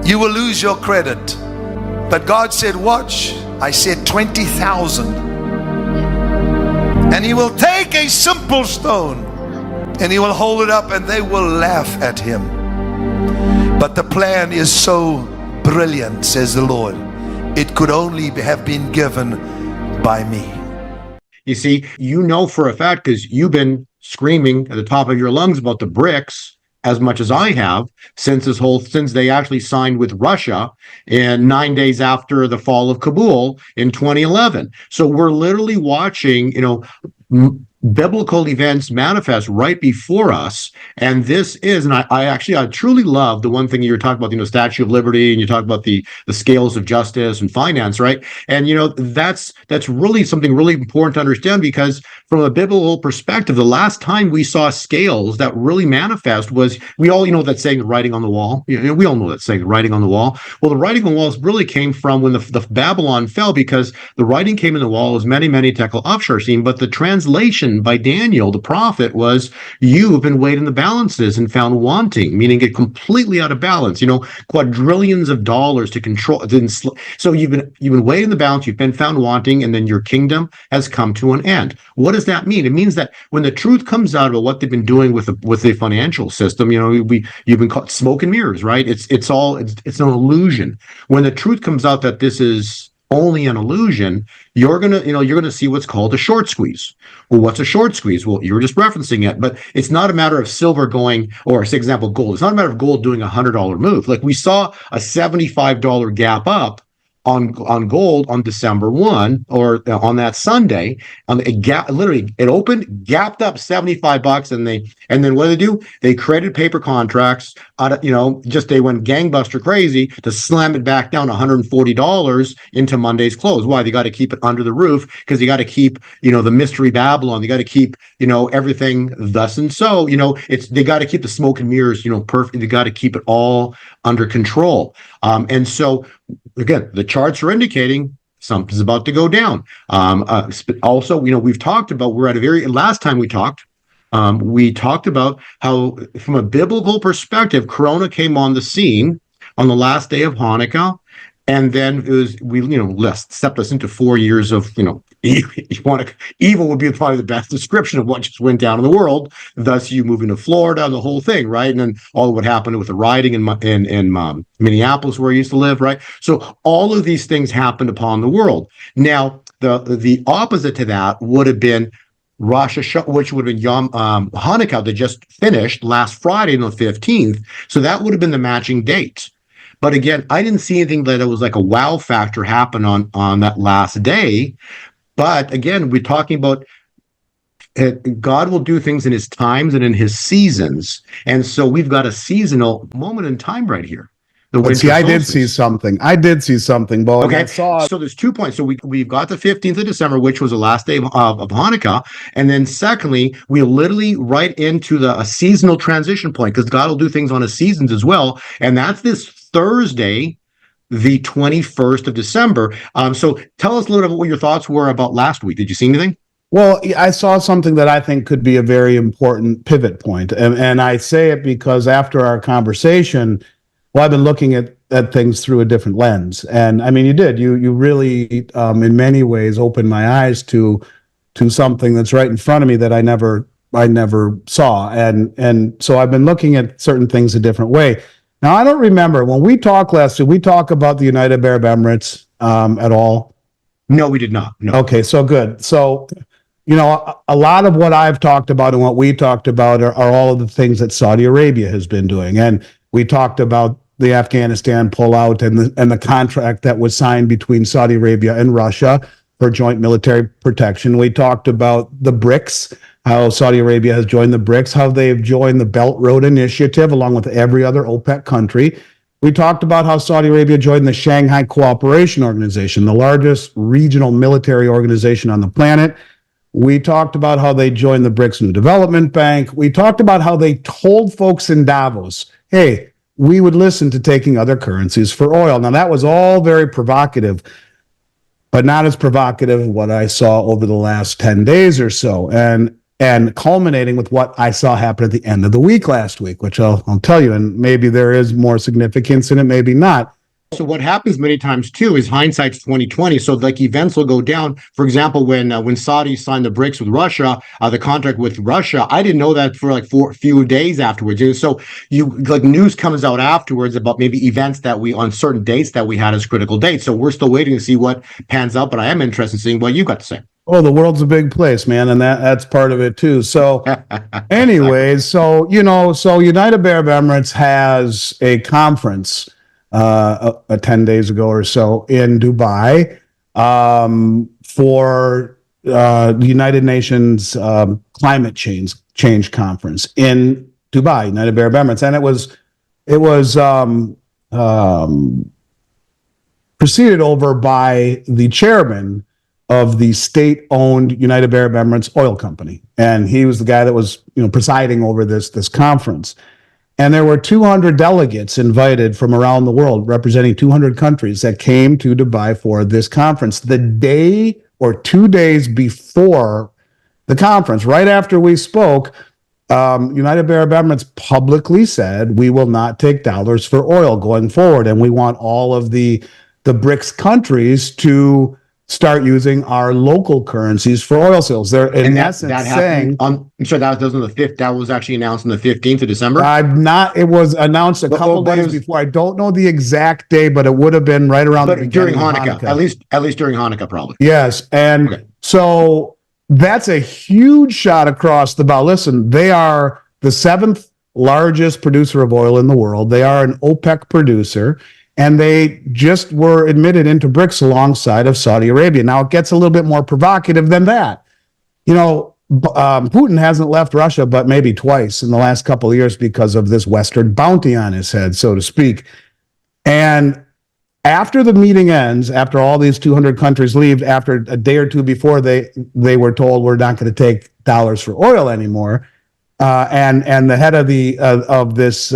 You will lose your credit. But God said, watch. I said 20,000. And he will take a simple stone and he will hold it up and they will laugh at him. But the plan is so brilliant, says the Lord. It could only have been given by me. You see, for a fact, because you've been screaming at the top of your lungs about the BRICS as much as I have since they actually signed with Russia in 9 days after the fall of Kabul in 2011. So we're literally watching, biblical events manifest right before us. And this is, and I truly love the one thing you're talking about, Statue of Liberty, and you talk about the scales of justice and finance, right? And, that's really something really important to understand, because from a biblical perspective, the last time we saw scales that really manifest was, we all that saying, writing on the wall. We all know that saying, writing on the wall. Well, the writing on the walls really came from when the Babylon fell, because the writing came in the wall as many, many tekel upshar seen, but the translation interpretation by Daniel, the prophet, was you have been weighed in the balances and found wanting, meaning it completely out of balance. Quadrillions of dollars to control. So you've been weighed in the balance, you've been found wanting, and then your kingdom has come to an end. What does that mean? It means that when the truth comes out about what they've been doing with the financial system, you've been caught smoke and mirrors, right? It's an illusion. When the truth comes out that this is only an illusion, you're gonna see what's called a short squeeze. Well, what's a short squeeze? Well, you're just referencing it, but it's not a matter of silver going, or say example, gold. It's not a matter of gold doing $100 move. Like we saw a $75 gap up on gold on December 1, or on that Sunday. It opened, gapped up $75, and then what do? They created paper contracts they went gangbuster crazy to slam it back down $140 into Monday's close. Why? They got to keep it under the roof, because you got to keep the mystery Babylon. They got to keep everything thus and so. They got to keep the smoke and mirrors perfect. They got to keep it all under control. And so again, the charts are indicating something's about to go down. Also, we've talked about, last time we talked about how, from a biblical perspective, Corona came on the scene on the last day of Hanukkah. And then stepped us into 4 years of, evil would be probably the best description of what just went down in the world. Thus, you moving to Florida and the whole thing, right? And then all of what happened with the rioting in Minneapolis, where I used to live, right? So all of these things happened upon the world. Now, the opposite to that would have been Rosh Hashanah, which would have been Hanukkah that just finished last Friday, on the 15th. So that would have been the matching date. But again, I didn't see anything that it was like a wow factor happen on that last day. But again, we're talking about God will do things in his times and in his seasons. And so we've got a seasonal moment in time right here. I did see something. Bo. Okay, so there's 2 points. So we've got the 15th of December, which was the last day of Hanukkah. And then secondly, we literally right into a seasonal transition point, because God will do things on his seasons as well. And that's this Thursday, the 21st of December. So tell us a little bit what your thoughts were about last week. Did you see anything? Well, I saw something that I think could be a very important pivot point. And I say it because after our conversation, I've been looking at things through a different lens. And I mean, you really, in many ways, opened my eyes to something that's right in front of me that I never saw. And so I've been looking at certain things a different way. Now, I don't remember when we talked last week, we talked about the United Arab Emirates at all? No, we did not. No. Okay, so good. So, a lot of what I've talked about and what we talked about are all of the things that Saudi Arabia has been doing. And we talked about the Afghanistan pullout and the contract that was signed between Saudi Arabia and Russia for joint military protection. We talked about the BRICS, how Saudi Arabia has joined the BRICS, how they've joined the Belt Road Initiative along with every other OPEC country. We talked about how Saudi Arabia joined the Shanghai Cooperation Organization, the largest regional military organization on the planet. We talked about how they joined the BRICS New Development Bank. We talked about how they told folks in Davos, hey, we would listen to taking other currencies for oil. Now, that was all very provocative, but not as provocative as what I saw over the last 10 days or so. And culminating with what I saw happen at the end of the week last week, which I'll tell you, and maybe there is more significance in it, maybe not. So what happens many times too is hindsight's 2020. So like events will go down. For example, when Saudi signed the BRICS with Russia, the contract with Russia, I didn't know that for like a few days afterwards. And so news comes out afterwards about maybe events that we on certain dates that we had as critical dates. So we're still waiting to see what pans out. But I am interested in seeing what you got to say. Oh, the world's a big place, man, and that's part of it too. So, anyways, so United Arab Emirates has a conference 10 days ago or so in Dubai for the United Nations Climate Change Conference in Dubai, United Arab Emirates, and it was preceded over by the chairman of the state-owned United Arab Emirates oil company. And he was the guy that was, presiding over this conference. And there were 200 delegates invited from around the world, representing 200 countries that came to Dubai for this conference. The day or 2 days before the conference, right after we spoke, United Arab Emirates publicly said we will not take dollars for oil going forward, and we want all of the BRICS countries to start using our local currencies for oil sales. They're in essence saying, I'm sorry, that was on the 5th. That was actually announced on the 15th of December. it was announced a couple days before. I don't know the exact day, but it would have been right around the beginning during Hanukkah. At least during Hanukkah, probably. Yes, and so that's a huge shot across the bow. Listen, they are the 7th largest producer of oil in the world. They are an OPEC producer, and they just were admitted into BRICS alongside of Saudi Arabia. Now, it gets a little bit more provocative than that. You know, Putin hasn't left Russia but maybe twice in the last couple of years because of this Western bounty on his head, so to speak. And after the meeting ends, after all these 200 countries leave, after a day or two before they were told we're not going to take dollars for oil anymore, and the head of this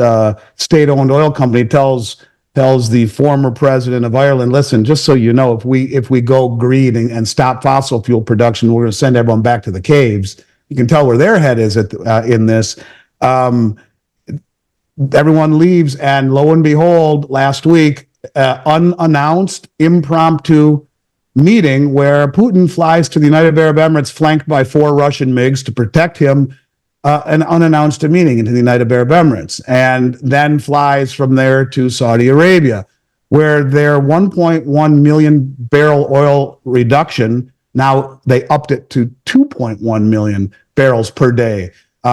state-owned oil company tells the former president of Ireland, listen, just so you know, if we go green and stop fossil fuel production, we're going to send everyone back to the caves. You can tell where their head is in this. Everyone leaves, and lo and behold, last week, unannounced impromptu meeting where Putin flies to the United Arab Emirates flanked by 4 Russian MiGs to protect him, an unannounced meeting into the United Arab Emirates, and then flies from there to Saudi Arabia, where their 1.1 million barrel oil reduction, now they upped it to 2.1 million barrels per day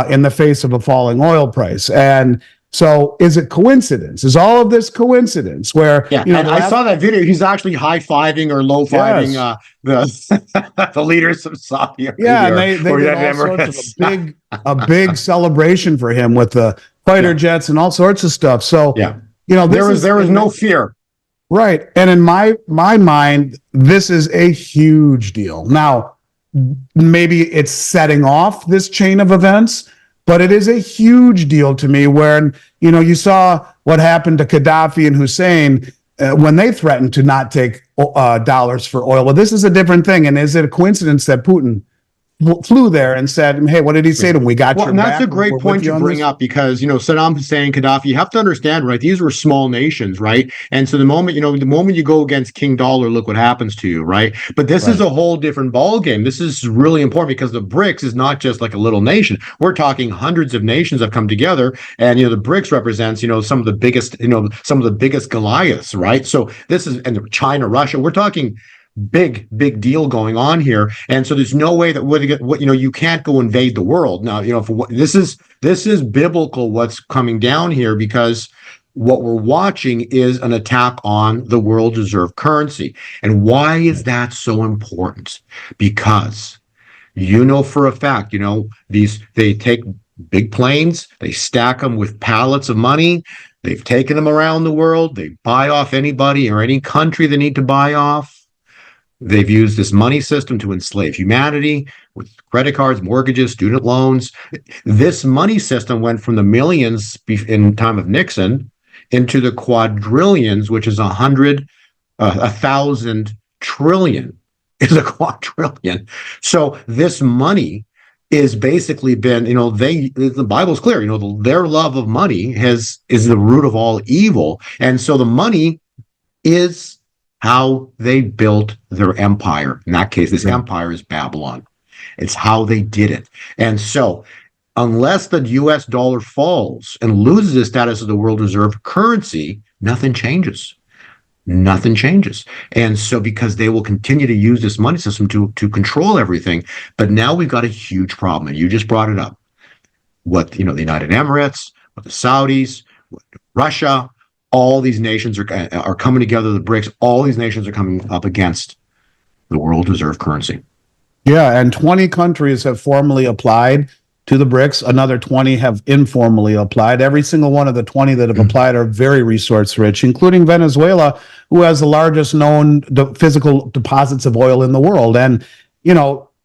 in the face of a falling oil price. And so is it coincidence? Is all of this coincidence where, I saw that video. He's actually high-fiving or low-fiving the leaders of Saudi Arabia. Yeah, and they did all sorts of a big celebration for him with the fighter jets and all sorts of stuff. So, there was no fear. Right. And in my mind, this is a huge deal. Now, maybe it's setting off this chain of events, but it is a huge deal to me when, you saw what happened to Gaddafi and Hussein when they threatened to not take dollars for oil. Well, this is a different thing. And is it a coincidence that Putin flew there and said, hey, what did he say to him? We got your back. That's a great point to bring up because, Saddam Hussein, Gaddafi, you have to understand, right? These were small nations, right? And so the moment you go against King Dollar, look what happens to you, right? But this is a whole different ballgame. This is really important because the BRICS is not just like a little nation. We're talking hundreds of nations have come together, and the BRICS represents, some of the biggest Goliaths, right? So this is, and China, Russia, we're talking big deal going on here, and so there's no way that you can't go invade the world now. This is biblical what's coming down here, because what we're watching is an attack on the world reserve currency. And why is that so important? Because for a fact, they take big planes, they stack them with pallets of money. They've taken them around the world. They buy off anybody or any country they need to buy off. They've used this money system to enslave humanity with credit cards, mortgages, student loans. This money system went from the millions in time of Nixon into the quadrillions, which is 1,000 trillion is a quadrillion. So this money is basically been, the Bible's clear, their love of money is the root of all evil. And so the money is how they built their empire. In that case, this empire is Babylon. It's how they did it. And so unless the US dollar falls and loses its status as the world reserve currency, nothing changes. Nothing changes. And so because they will continue to use this money system to control everything. But now we've got a huge problem. And you just brought it up. What, the United Emirates, what the Saudis, what Russia, all these nations are coming together, the BRICS, all these nations are coming up against the world reserve currency. Yeah, and 20 countries have formally applied to the BRICS. Another 20 have informally applied. Every single one of the 20 that have applied are very resource rich, including Venezuela, who has the largest known physical deposits of oil in the world. And, in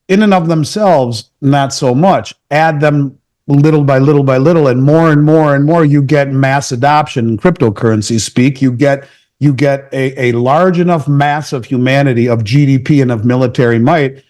and of themselves, not so much. Add them little by little by little, and more, you get mass adoption in cryptocurrency speak. You get a large enough mass of humanity, of GDP and of military might,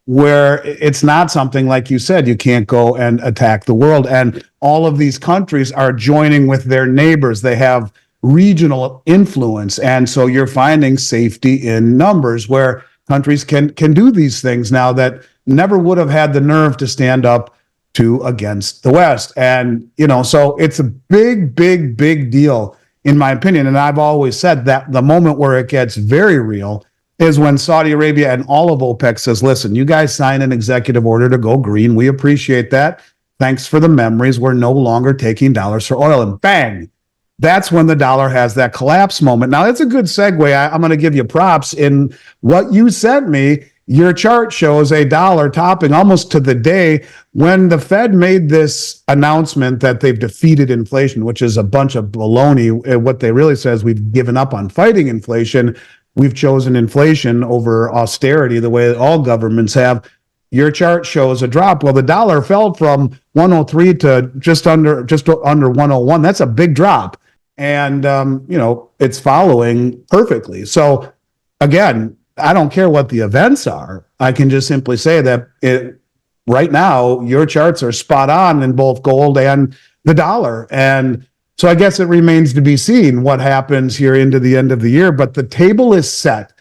where it's not something like you said, you can't go and attack the world. And all of these countries are joining with their neighbors. They have regional influence. And so you're finding safety in numbers where countries can do these things now that never would have had the nerve to stand up to against the West. And, so it's a big, big, big deal, in my opinion. And I've always said that the moment where it gets very real is when Saudi Arabia and all of OPEC says, listen, you guys sign an executive order to go green. We appreciate that. Thanks for the memories. We're no longer taking dollars for oil. And bang, that's when the dollar has that collapse moment. Now, it's a good segue. I'm going to give you props. In what you sent me, your chart shows a dollar topping almost to the day when the Fed made this announcement that they've defeated inflation, which is a bunch of baloney. What they really says, we've given up on fighting inflation. We've chosen inflation over austerity, the way that all governments have. Your chart shows a drop. Well, the dollar fell from 103 to just under 101. That's a big drop. And, it's following perfectly. So again, I don't care what the events are. I can just simply say that right now, your charts are spot on in both gold and the dollar. And so I guess it remains to be seen what happens here into the end of the year, but the table is set.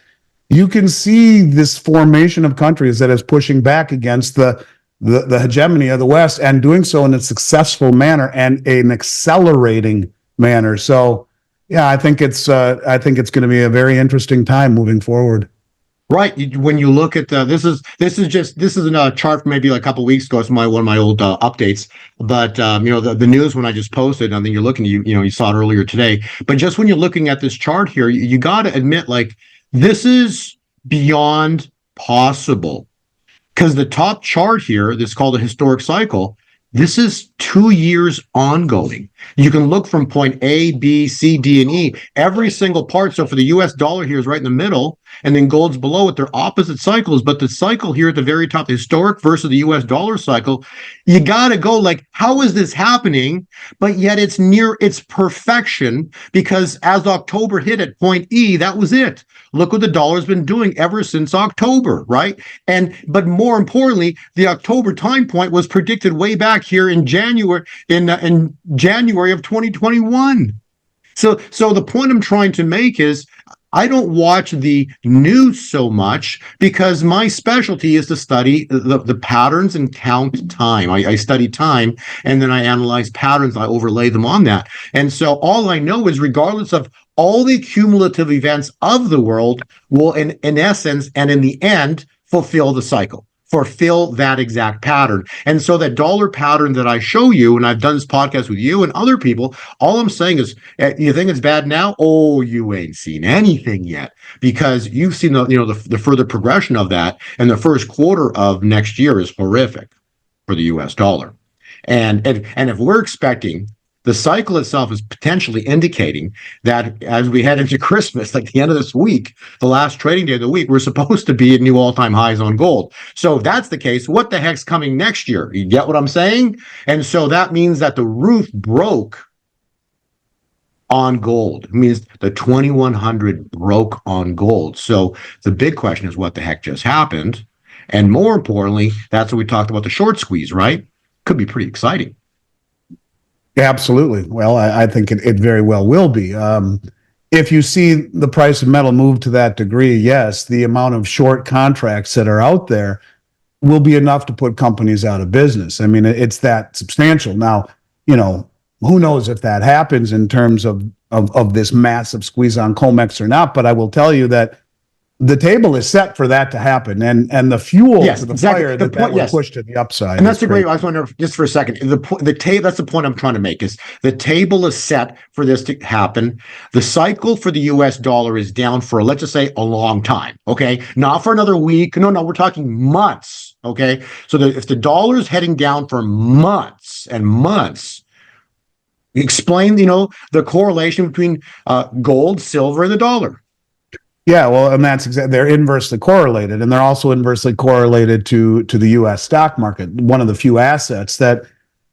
You can see this formation of countries that is pushing back against the hegemony of the West and doing so in a successful manner and an accelerating manner. So, yeah, I think it's going to be a very interesting time moving forward. Right. When you look at this is a chart from maybe like a couple of weeks ago. It's one of my old updates. But the news when I just posted, I think you're looking, you saw it earlier today. But just when you're looking at this chart here, you got to admit, like, this is beyond possible, because the top chart here, this is called a historic cycle. This is 2 years ongoing. You can look from point A, B, C, D, and E, every single part. So for the US dollar here is right in the middle, and then gold's below it. They're opposite cycles, but the cycle here at the very top, the historic versus the US dollar cycle, you got to go like, how is this happening? But yet it's near its perfection, because as October hit at point E, that was it. Look what the dollar's been doing ever since October, right? But more importantly, the October time point was predicted way back here in January, in January of 2021. So the point I'm trying to make is, I don't watch the news so much because my specialty is to study the patterns and count time. I study time, and then I analyze patterns. I overlay them on that. And so all I know is, regardless of all the cumulative events of the world, will in essence and in the end fulfill the cycle, fulfill that exact pattern. And so that dollar pattern that I show you, and I've done this podcast with you and other people, all I'm saying is, you think it's bad now? Oh, you ain't seen anything yet, because you've seen the further progression of that. And the first quarter of next year is horrific for the US dollar. And if we're expecting, the cycle itself is potentially indicating that as we head into Christmas, like the end of this week, the last trading day of the week, we're supposed to be at new all-time highs on gold. So if that's the case, what the heck's coming next year? You get what I'm saying? And so that means that the roof broke on gold. It means the 2100 broke on gold. So the big question is, what the heck just happened? And more importantly, that's what we talked about, the short squeeze, right? Could be pretty exciting. Absolutely. Well, I think it very well will be. If you see the price of metal move to that degree, yes, the amount of short contracts that are out there will be enough to put companies out of business. I mean, it's that substantial. Now, who knows if that happens in terms of this massive squeeze on COMEX or not, but I will tell you that the table is set for that to happen, and the fuel to the fire that will push to the upside. And that's the great. I just wonder, just for a second, the table. That's the point I'm trying to make, is the table is set for this to happen. The cycle for the U.S. dollar is down for, let's just say, a long time. Okay, not for another week. No, we're talking months. Okay, so if the dollar is heading down for months and months, explain, the correlation between gold, silver, and the dollar. Yeah, well, and that's exactly, they're inversely correlated, and they're also inversely correlated to the U.S. stock market, one of the few assets that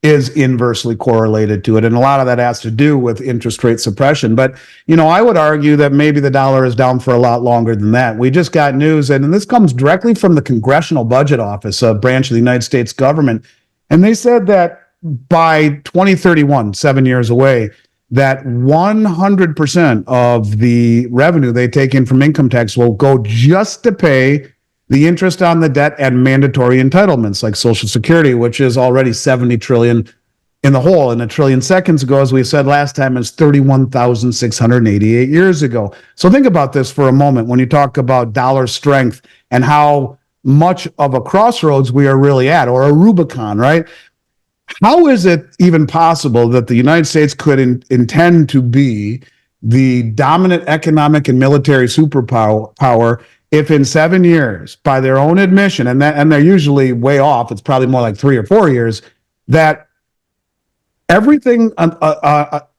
is inversely correlated to it. And a lot of that has to do with interest rate suppression. But, I would argue that maybe the dollar is down for a lot longer than that. We just got news, and this comes directly from the Congressional Budget Office, a branch of the United States government. And they said that by 2031, 7 years away, that 100% of the revenue they take in from income tax will go just to pay the interest on the debt and mandatory entitlements like Social Security, which is already 70 trillion in the hole. And a trillion seconds ago, as we said last time, is 31,688 years ago. So think about this for a moment when you talk about dollar strength and how much of a crossroads we are really at, or a Rubicon, right? How is it even possible that the United States could intend to be the dominant economic and military superpower if in 7 years, by their own admission, and they're usually way off, it's probably more like 3 or 4 years, that everything,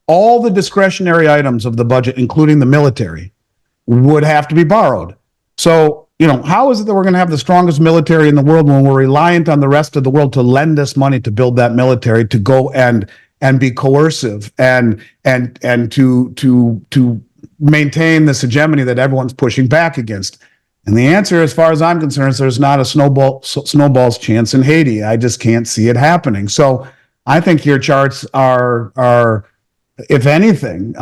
all the discretionary items of the budget, including the military, would have to be borrowed? So, how is it that we're going to have the strongest military in the world when we're reliant on the rest of the world to lend us money to build that military, to go and be coercive and to maintain this hegemony that everyone's pushing back against? And the answer, as far as I'm concerned, is there's not a snowball's chance in Haiti. I just can't see it happening. So I think your charts are, if anything,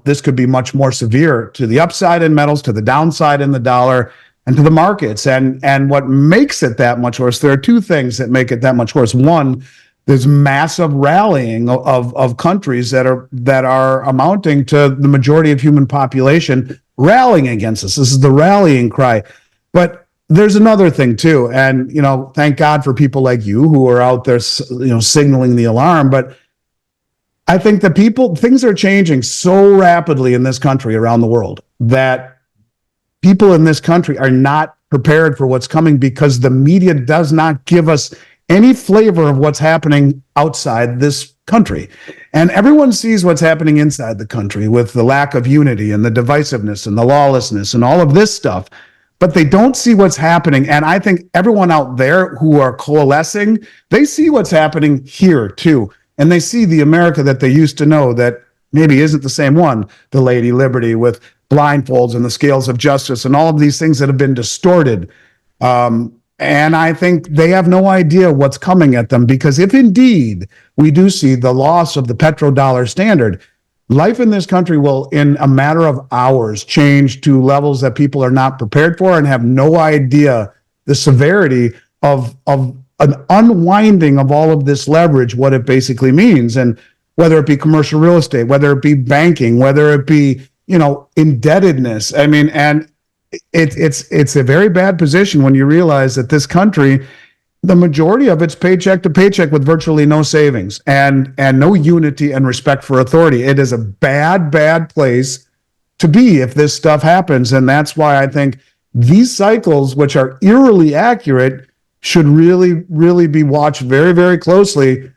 this could be much more severe to the upside in metals, to the downside in the dollar, and to the markets. And what makes it that much worse, there are two things that make it that much worse. One, there's massive rallying of countries that are amounting to the majority of human population rallying against us. This is the rallying cry. But there's another thing too. And, thank God for people like you who are out there, signaling the alarm. But I think things are changing so rapidly in this country, around the world, that people in this country are not prepared for what's coming, because the media does not give us any flavor of what's happening outside this country. And everyone sees what's happening inside the country with the lack of unity and the divisiveness and the lawlessness and all of this stuff, but they don't see what's happening. And I think everyone out there who are coalescing, they see what's happening here too. And they see the America that they used to know that maybe isn't the same one, the Lady Liberty with blindfolds and the scales of justice and all of these things that have been distorted. And I think they have no idea what's coming at them, because if indeed we do see the loss of the petrodollar standard, life in this country will, in a matter of hours, change to levels that people are not prepared for and have no idea the severity of an unwinding of all of this leverage, what it basically means. And whether it be commercial real estate, whether it be banking, whether it be, indebtedness. I mean, and it's a very bad position when you realize that this country, the majority of it's paycheck to paycheck with virtually no savings and no unity and respect for authority. It is a bad place to be if this stuff happens. And that's why I think these cycles, which are eerily accurate, should really be watched very, very closely,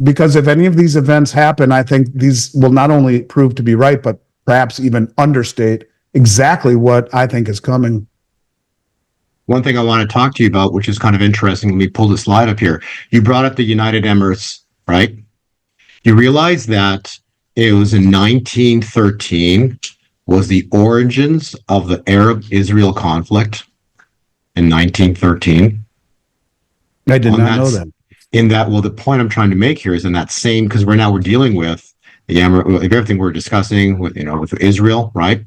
because if any of these events happen, I think these will not only prove to be right, but perhaps even understate exactly what I think is coming. One thing I want to talk to you about, which is kind of interesting, let me pull the slide up here. You brought up the United Emirates, right? You realize that it was in 1913 was the origins of the Arab-Israel conflict in 1913. I did not know that. Well, the point I'm trying to make here is in that same, because we're dealing with the everything we're discussing with Israel, right,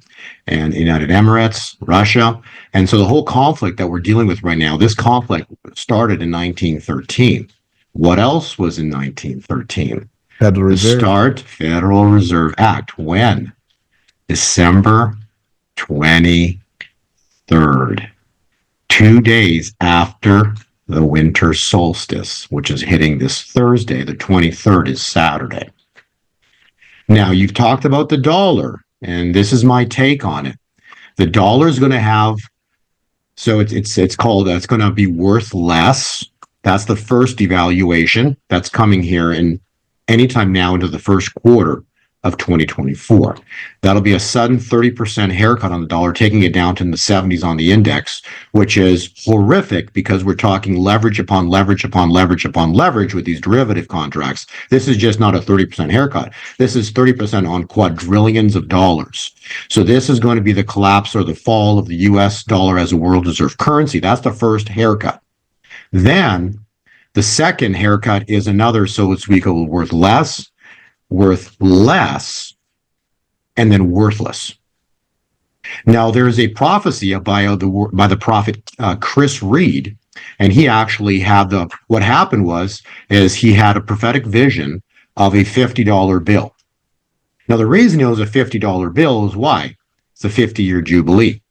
and the United Emirates, Russia, and so the whole conflict that we're dealing with right now, this conflict started in 1913. What else was in 1913? Federal Reserve. Federal Reserve Act. When? December 23rd, 2 days after the winter solstice, which is hitting this Thursday. The 23rd is Saturday. Now, you've talked about the dollar, and this is my take on it. The dollar is going to have, so it's going to be worth less. That's the first devaluation that's coming here in anytime now into the first quarter of 2024. That'll be a sudden 30% haircut on the dollar, taking it down to the 70s on the index, which is horrific because we're talking leverage upon leverage upon leverage upon leverage with these derivative contracts. This is just not a 30% haircut. This is 30% on quadrillions of dollars. So this is going to be the collapse or the fall of the US dollar as a world reserve currency. That's the first haircut. Then the second haircut is another, so to speak, worth less, and then worthless. Now, there is a prophecy by the prophet Chris Reed, and he actually had what happened is he had a prophetic vision of a $50 bill. Now, the reason it was a $50 bill is why? It's a 50-year jubilee.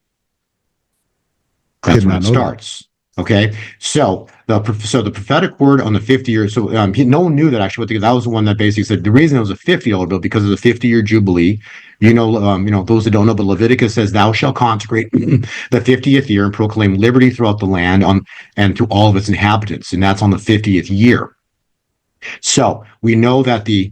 That's when it starts. Okay, so the prophetic word on the 50 years. So no one knew that actually. That was the one that basically said the reason it was a $50 bill because of the 50-year jubilee. Those that don't know, but Leviticus says, "Thou shalt consecrate the 50th year and proclaim liberty throughout the land and to all of its inhabitants," and that's on the 50th year. So we know that the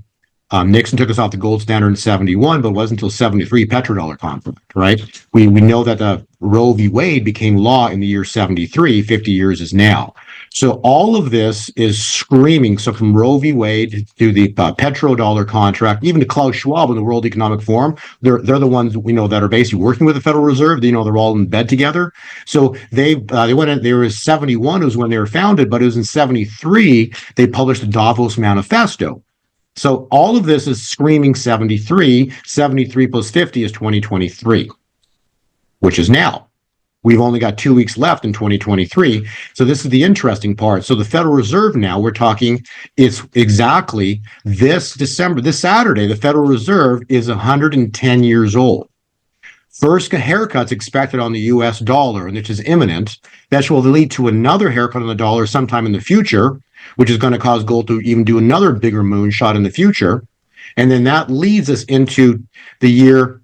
Nixon took us off the gold standard in 71, but it wasn't until 73 petrodollar conflict, right? We know that the Roe v. Wade became law in the year 73, 50 years is now. So all of this is screaming. So from Roe v. Wade to the petrodollar contract, even to Klaus Schwab in the World Economic Forum, they're the ones we know that are basically working with the Federal Reserve. They're all in bed together. So they went in. There was 71 was when they were founded, but it was in 73 they published the Davos Manifesto. So all of this is screaming 73. 73 plus 50 is 2023, which is now. We've only got 2 weeks left in 2023. So this is the interesting part. So the Federal Reserve now, we're talking, it's exactly this December, this Saturday, the Federal Reserve is 110 years old. First haircut's expected on the US dollar, which is imminent. That will lead to another haircut on the dollar sometime in the future, which is going to cause gold to even do another bigger moonshot in the future. And then that leads us into the year,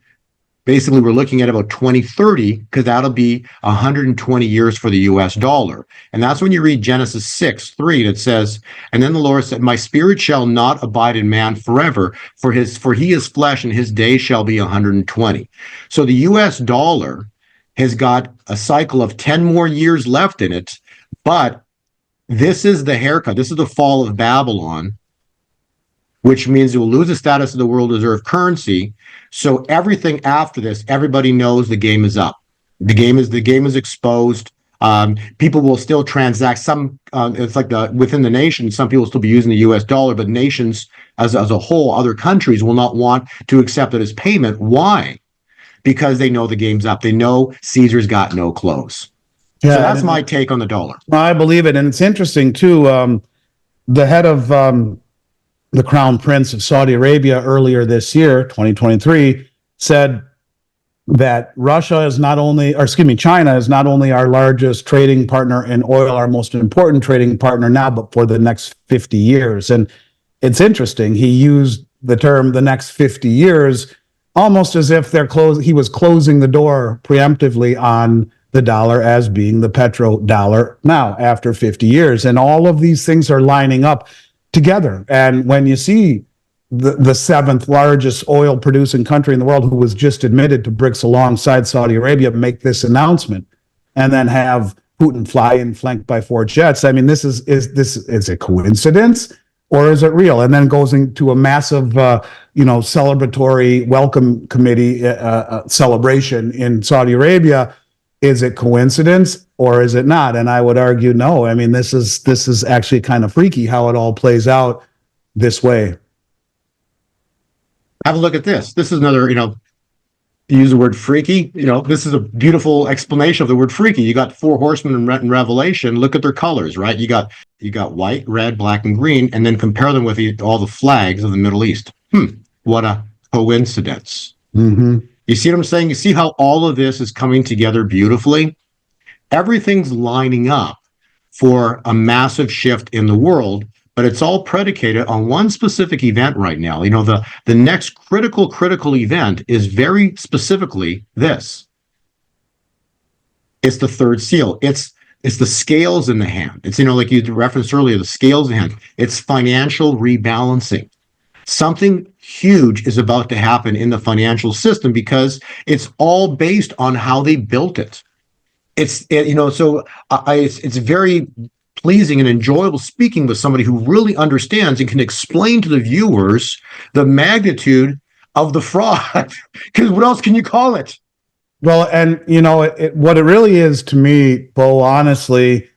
basically we're looking at about 2030, because that'll be 120 years for the US dollar. And that's when you read Genesis 6:3, that says, "And then the Lord said, My spirit shall not abide in man forever, for he is flesh, and his days shall be 120. So the US dollar has got a cycle of 10 more years left in it, but this is the haircut. This is the fall of Babylon, which means it will lose the status of the world reserve currency. So everything after this, everybody knows the game is up. The game is exposed. People will still transact. It's like within the nation, some people will still be using the US dollar, but nations as a whole, other countries will not want to accept it as payment. Why? Because they know the game's up. They know Caesar's got no clothes. Yeah, so that's my take on the dollar. I believe it. And it's interesting, too. The head of the Crown Prince of Saudi Arabia earlier this year, 2023, said that China is not only our largest trading partner in oil, our most important trading partner now, but for the next 50 years. And it's interesting. He used the term the next 50 years almost as if he was closing the door preemptively on the dollar as being the petrodollar now after 50 years. And all of these things are lining up together. And when you see the seventh largest oil producing country in the world, who was just admitted to BRICS alongside Saudi Arabia, make this announcement, and then have Putin fly in flanked by 4 jets, I mean, this is a coincidence, or is it real? And then goes into a massive, celebratory welcome committee celebration in Saudi Arabia. Is it coincidence or is it not? And I would argue no. I mean, this is actually kind of freaky how it all plays out this way. Have a look at this. This is another, use the word freaky. This is a beautiful explanation of the word freaky. You got 4 horsemen in Revelation. Look at their colors, right? You got white, red, black, and green, and then compare them with all the flags of the Middle East. What a coincidence. Mm-hmm. You see what I'm saying? You see how all of this is coming together beautifully? Everything's lining up for a massive shift in the world, but it's all predicated on one specific event right now. The next critical event is very specifically this. It's the third seal. It's the scales in the hand. It's, like you referenced earlier, the scales in the hand. It's financial rebalancing. Something huge is about to happen in the financial system because it's all based on how they built it. It's very pleasing and enjoyable speaking with somebody who really understands and can explain to the viewers the magnitude of the fraud. Because what else can you call it? Well, and what it really is to me, Bo, honestly,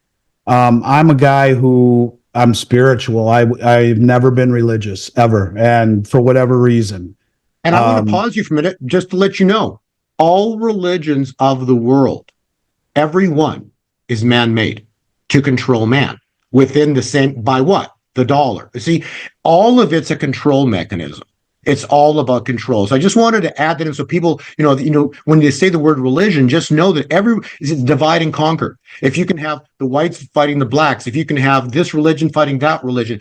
I'm a guy who I'm spiritual. I've never been religious ever, and for whatever reason. And I want to pause you for a minute just to let you know, all religions of the world, every one is man-made to control man within the same, by what? The dollar. You see, all of it's a control mechanism. It's all about control. So I just wanted to add that in so people, when they say the word religion, just know that is divide and conquer. If you can have the whites fighting the blacks, if you can have this religion fighting that religion,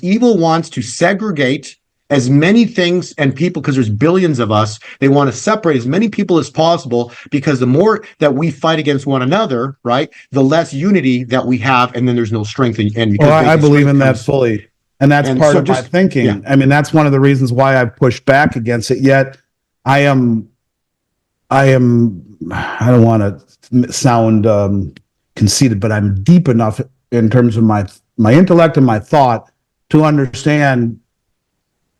evil wants to segregate as many things and people, because there's billions of us, they want to separate as many people as possible, because the more that we fight against one another, right, the less unity that we have, and then there's no strength. And because I believe in that fully. And that's part of my thinking. Yeah. I mean, that's one of the reasons why I've pushed back against it. Yet I don't want to sound conceited, but I'm deep enough in terms of my intellect and my thought to understand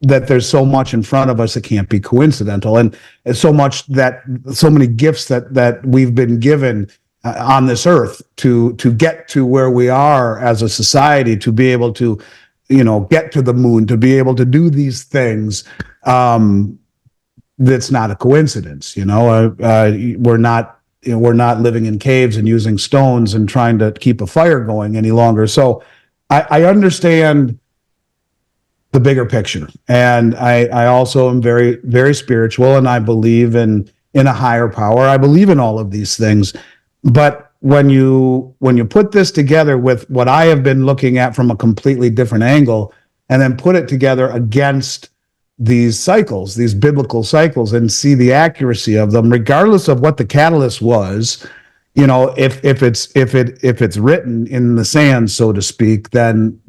that there's so much in front of us that can't be coincidental, and so many gifts that we've been given on this earth to get to where we are as a society, to be able to get to the moon, to be able to do these things. That's not a coincidence. We're not living in caves and using stones and trying to keep a fire going any longer. So I understand the bigger picture. And I also am very, very spiritual, and I believe in a higher power. I believe in all of these things. But when you put this together with what I have been looking at from a completely different angle, and then put it together against these cycles, these biblical cycles, and see the accuracy of them, regardless of what the catalyst was, if it's written in the sand, so to speak, then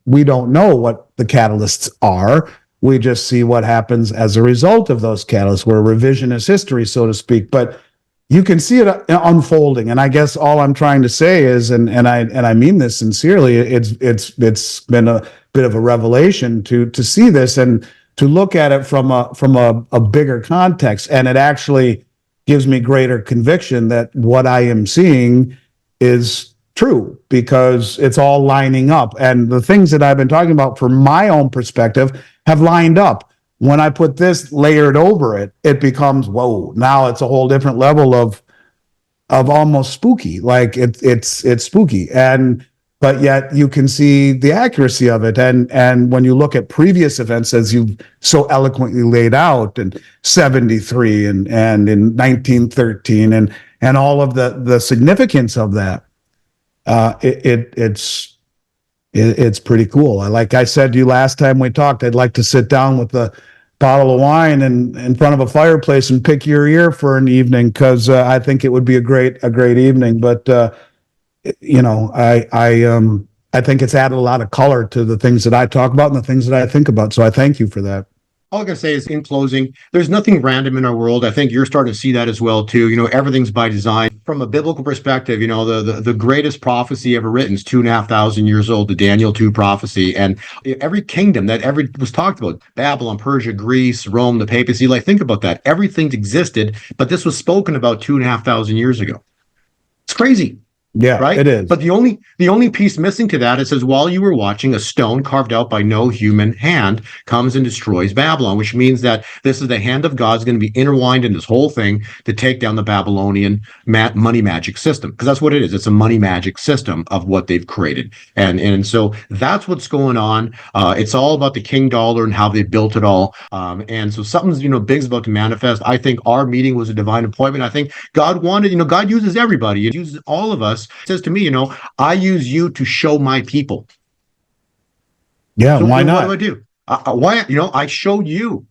we don't know what the catalysts are. We just see what happens as a result of those catalysts. We're revisionist history, so to speak. But you can see it unfolding, and I guess all I'm trying to say is, and I mean this sincerely, it's been a bit of a revelation to see this and to look at it from a bigger context, and it actually gives me greater conviction that what I am seeing is true, because it's all lining up, and the things that I've been talking about from my own perspective have lined up. When I put this layered over it, it becomes, whoa, now it's a whole different level of almost spooky. Like it's spooky. But yet you can see the accuracy of it. And when you look at previous events, as you've so eloquently laid out, in 73 and in 1913 and all of the significance of that, it's pretty cool. Like I said to you last time we talked, I'd like to sit down with a bottle of wine and in front of a fireplace and pick your ear for an evening, because I think it would be a great evening. But I think it's added a lot of color to the things that I talk about and the things that I think about. So I thank you for that. All I can say is, in closing, there's nothing random in our world. I think you're starting to see that as well, too. Everything's by design. From a biblical perspective, the greatest prophecy ever written is 2,500 years old, the Daniel 2 prophecy. And every kingdom that ever was talked about, Babylon, Persia, Greece, Rome, the papacy, think about that. Everything existed, but this was spoken about 2,500 years ago. It's crazy. Yeah, right. It is. But the only piece missing to that, it says, while you were watching, a stone carved out by no human hand comes and destroys Babylon, which means that this is the hand of God's going to be intertwined in this whole thing to take down the Babylonian money magic system, because that's what it is. It's a money magic system of what they've created, and so that's what's going on. It's all about the king dollar and how they built it all, and so something's big's about to manifest. I think our meeting was a divine appointment. I think God wanted, God uses everybody. He uses all of us. Says to me, I use you to show my people. Yeah, so why not? What do? Why? I showed you,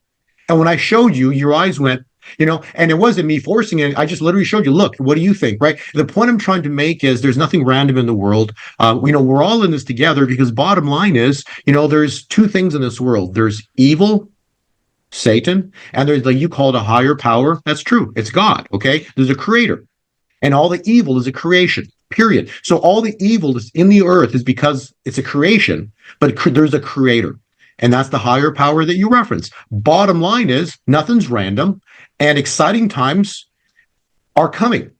and when I showed you, your eyes went, And it wasn't me forcing it. I just literally showed you, look, what do you think, right? The point I'm trying to make is there's nothing random in the world. We're all in this together because bottom line is, there's two things in this world. There's evil, Satan, and there's, like you call it, a higher power. That's true. It's God. Okay. There's a creator, and all the evil is a creation, period. So all the evil that's in the earth is because it's a creation, but there's a creator. And that's the higher power that you reference. Bottom line is nothing's random, and exciting times are coming.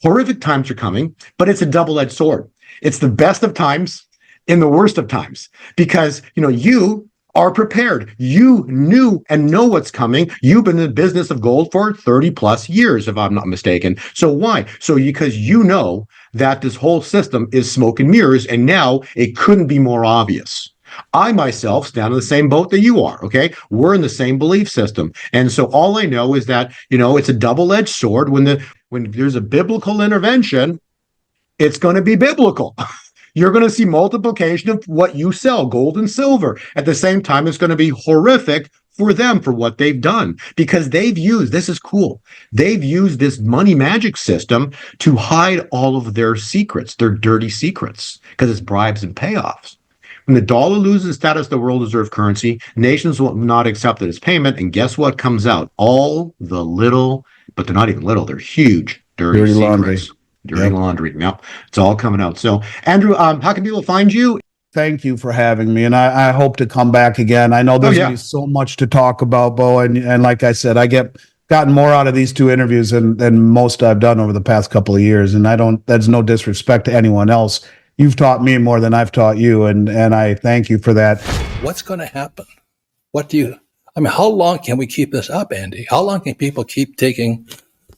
Horrific times are coming, but it's a double-edged sword. It's the best of times in the worst of times because, you are prepared. You knew and know what's coming. You've been in the business of gold for 30 plus years, if I'm not mistaken. So why? So because you know that this whole system is smoke and mirrors, and now it couldn't be more obvious. I myself stand in the same boat that you are. Okay. We're in the same belief system. And so all I know is that, it's a double-edged sword. When there's a biblical intervention, it's going to be biblical. You're going to see multiplication of what you sell, gold and silver. At the same time, it's going to be horrific for them for what they've done because this is cool. They've used this money magic system to hide all of their secrets, their dirty secrets, because it's bribes and payoffs. When the dollar loses status as the world reserve currency, nations will not accept it as payment. And guess what comes out? All the little, but they're not even little, they're huge, dirty secrets. Dirty laundry. Yep. It's all coming out. So, Andrew, how can people find you? Thank you for having me. And I hope to come back again. I know there's going to be so much to talk about, Bo. And like I said, I gotten more out of these two interviews than most I've done over the past couple of years. And that's no disrespect to anyone else. You've taught me more than I've taught you, and I thank you for that. What's going to happen? How long can we keep this up, Andy? How long can people keep taking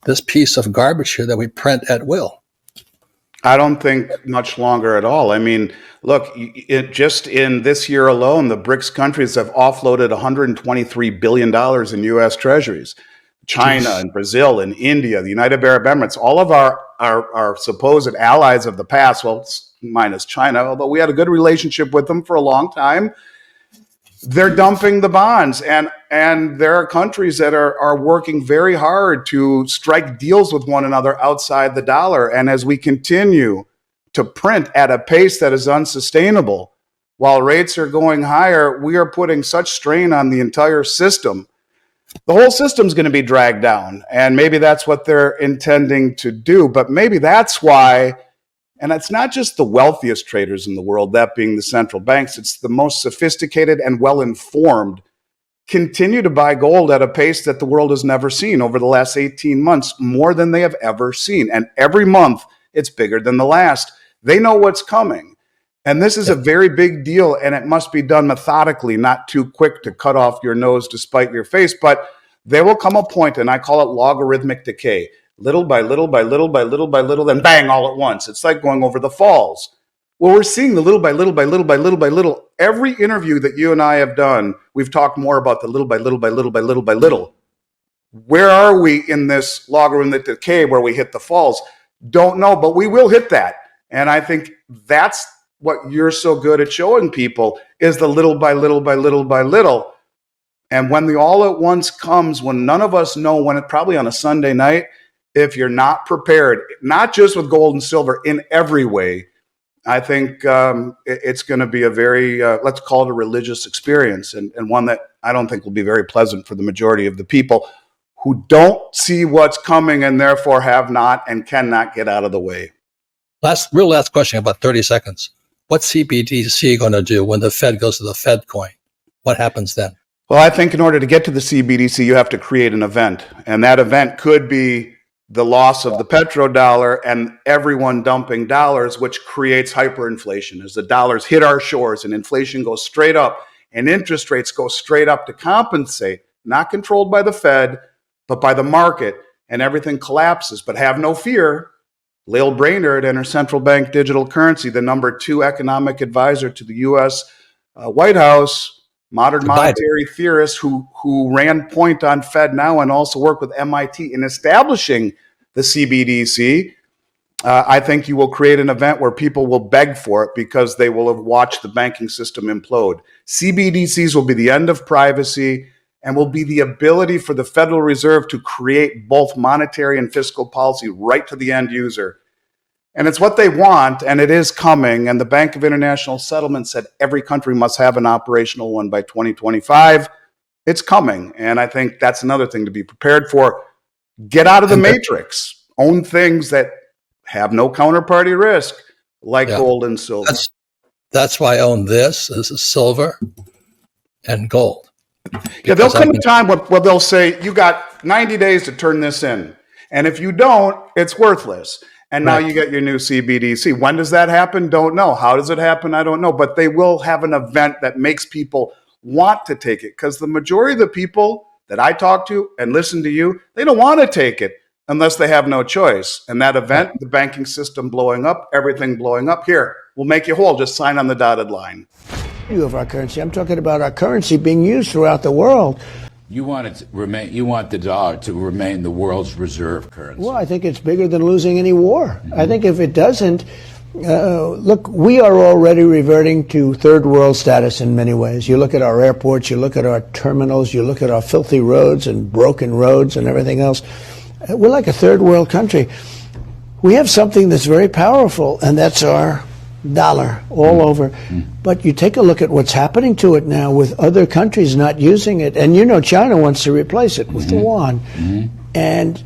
this piece of garbage here that we print at will? I don't think much longer at all. Look, just in this year alone, the BRICS countries have offloaded $123 billion in U.S. treasuries. China and Brazil and India, the United Arab Emirates, all of our supposed allies of the past, well, minus China, although we had a good relationship with them for a long time, they're dumping the bonds. And there are countries that are working very hard to strike deals with one another outside the dollar. And as we continue to print at a pace that is unsustainable, while rates are going higher, we are putting such strain on the entire system. The whole system's going to be dragged down, and maybe that's what they're intending to do. But maybe that's why, and it's not just the wealthiest traders in the world, that being the central banks, it's the most sophisticated and well-informed, continue to buy gold at a pace that the world has never seen over the last 18 months, more than they have ever seen. And every month, it's bigger than the last. They know what's coming. And this is a very big deal, and it must be done methodically, not too quick to cut off your nose to spite your face. But there will come a point, and I call it logarithmic decay, little by little by little by little by little, then bang, all at once. It's like going over the falls. Well, we're seeing the little by little by little by little by little. Every interview that you and I have done, we've talked more about the little by little by little by little by little. Where are we in this logarithmic decay where we hit the falls? Don't know, but we will hit that. And I think that's what you're so good at showing people is the little by little by little by little. And when the all at once comes, when none of us know when, it probably on a Sunday night, if you're not prepared, not just with gold and silver, in every way, I think it's going to be a very, let's call it a religious experience, and one that I don't think will be very pleasant for the majority of the people who don't see what's coming and therefore have not and cannot get out of the way. Last question, about 30 seconds. What's CBDC going to do when the Fed goes to the Fed coin? What happens then? Well, I think in order to get to the CBDC, you have to create an event. And that event could be the loss of the petrodollar and everyone dumping dollars, which creates hyperinflation. As the dollars hit our shores and inflation goes straight up and interest rates go straight up to compensate, not controlled by the Fed, but by the market, and everything collapses. But have no fear. Lael Brainerd and her central bank digital currency, the number 2 economic advisor to the U.S. White House, modern monetary theorist who ran point on Fed Now and also worked with MIT in establishing the CBDC. I think you will create an event where people will beg for it because they will have watched the banking system implode. CBDCs will be the end of privacy, and will be the ability for the Federal Reserve to create both monetary and fiscal policy right to the end user. And it's what they want, and it is coming. And the Bank of International Settlement said every country must have an operational one by 2025. It's coming. And I think that's another thing to be prepared for. Get out of the matrix. Own things that have no counterparty risk, like gold and silver. That's why I own this is silver and gold. Yeah, there'll come a time where they'll say, you got 90 days to turn this in. And if you don't, it's worthless. And now you get your new CBDC. When does that happen? Don't know. How does it happen? I don't know. But they will have an event that makes people want to take it. Because the majority of the people that I talk to and listen to you, they don't want to take it unless they have no choice. And that event, the banking system blowing up, everything blowing up, here, we'll make you whole. Just sign on the dotted line. Of our currency. I'm talking about our currency being used throughout the world. You want it to remain. You want the dollar to remain the world's reserve currency. Well, I think it's bigger than losing any war. I think if it doesn't, look, we are already reverting to third world status in many ways. You look at our airports, you look at our terminals, you look at our filthy roads and broken roads and everything else. We're like a third world country. We have something that's very powerful, and that's our dollar all over. But you take a look at what's happening to it now with other countries not using it. And you know, China wants to replace it with the yuan. And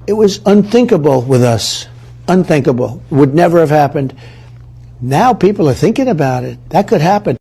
it was unthinkable with us. Unthinkable. Would never have happened. Now people are thinking about it. That could happen.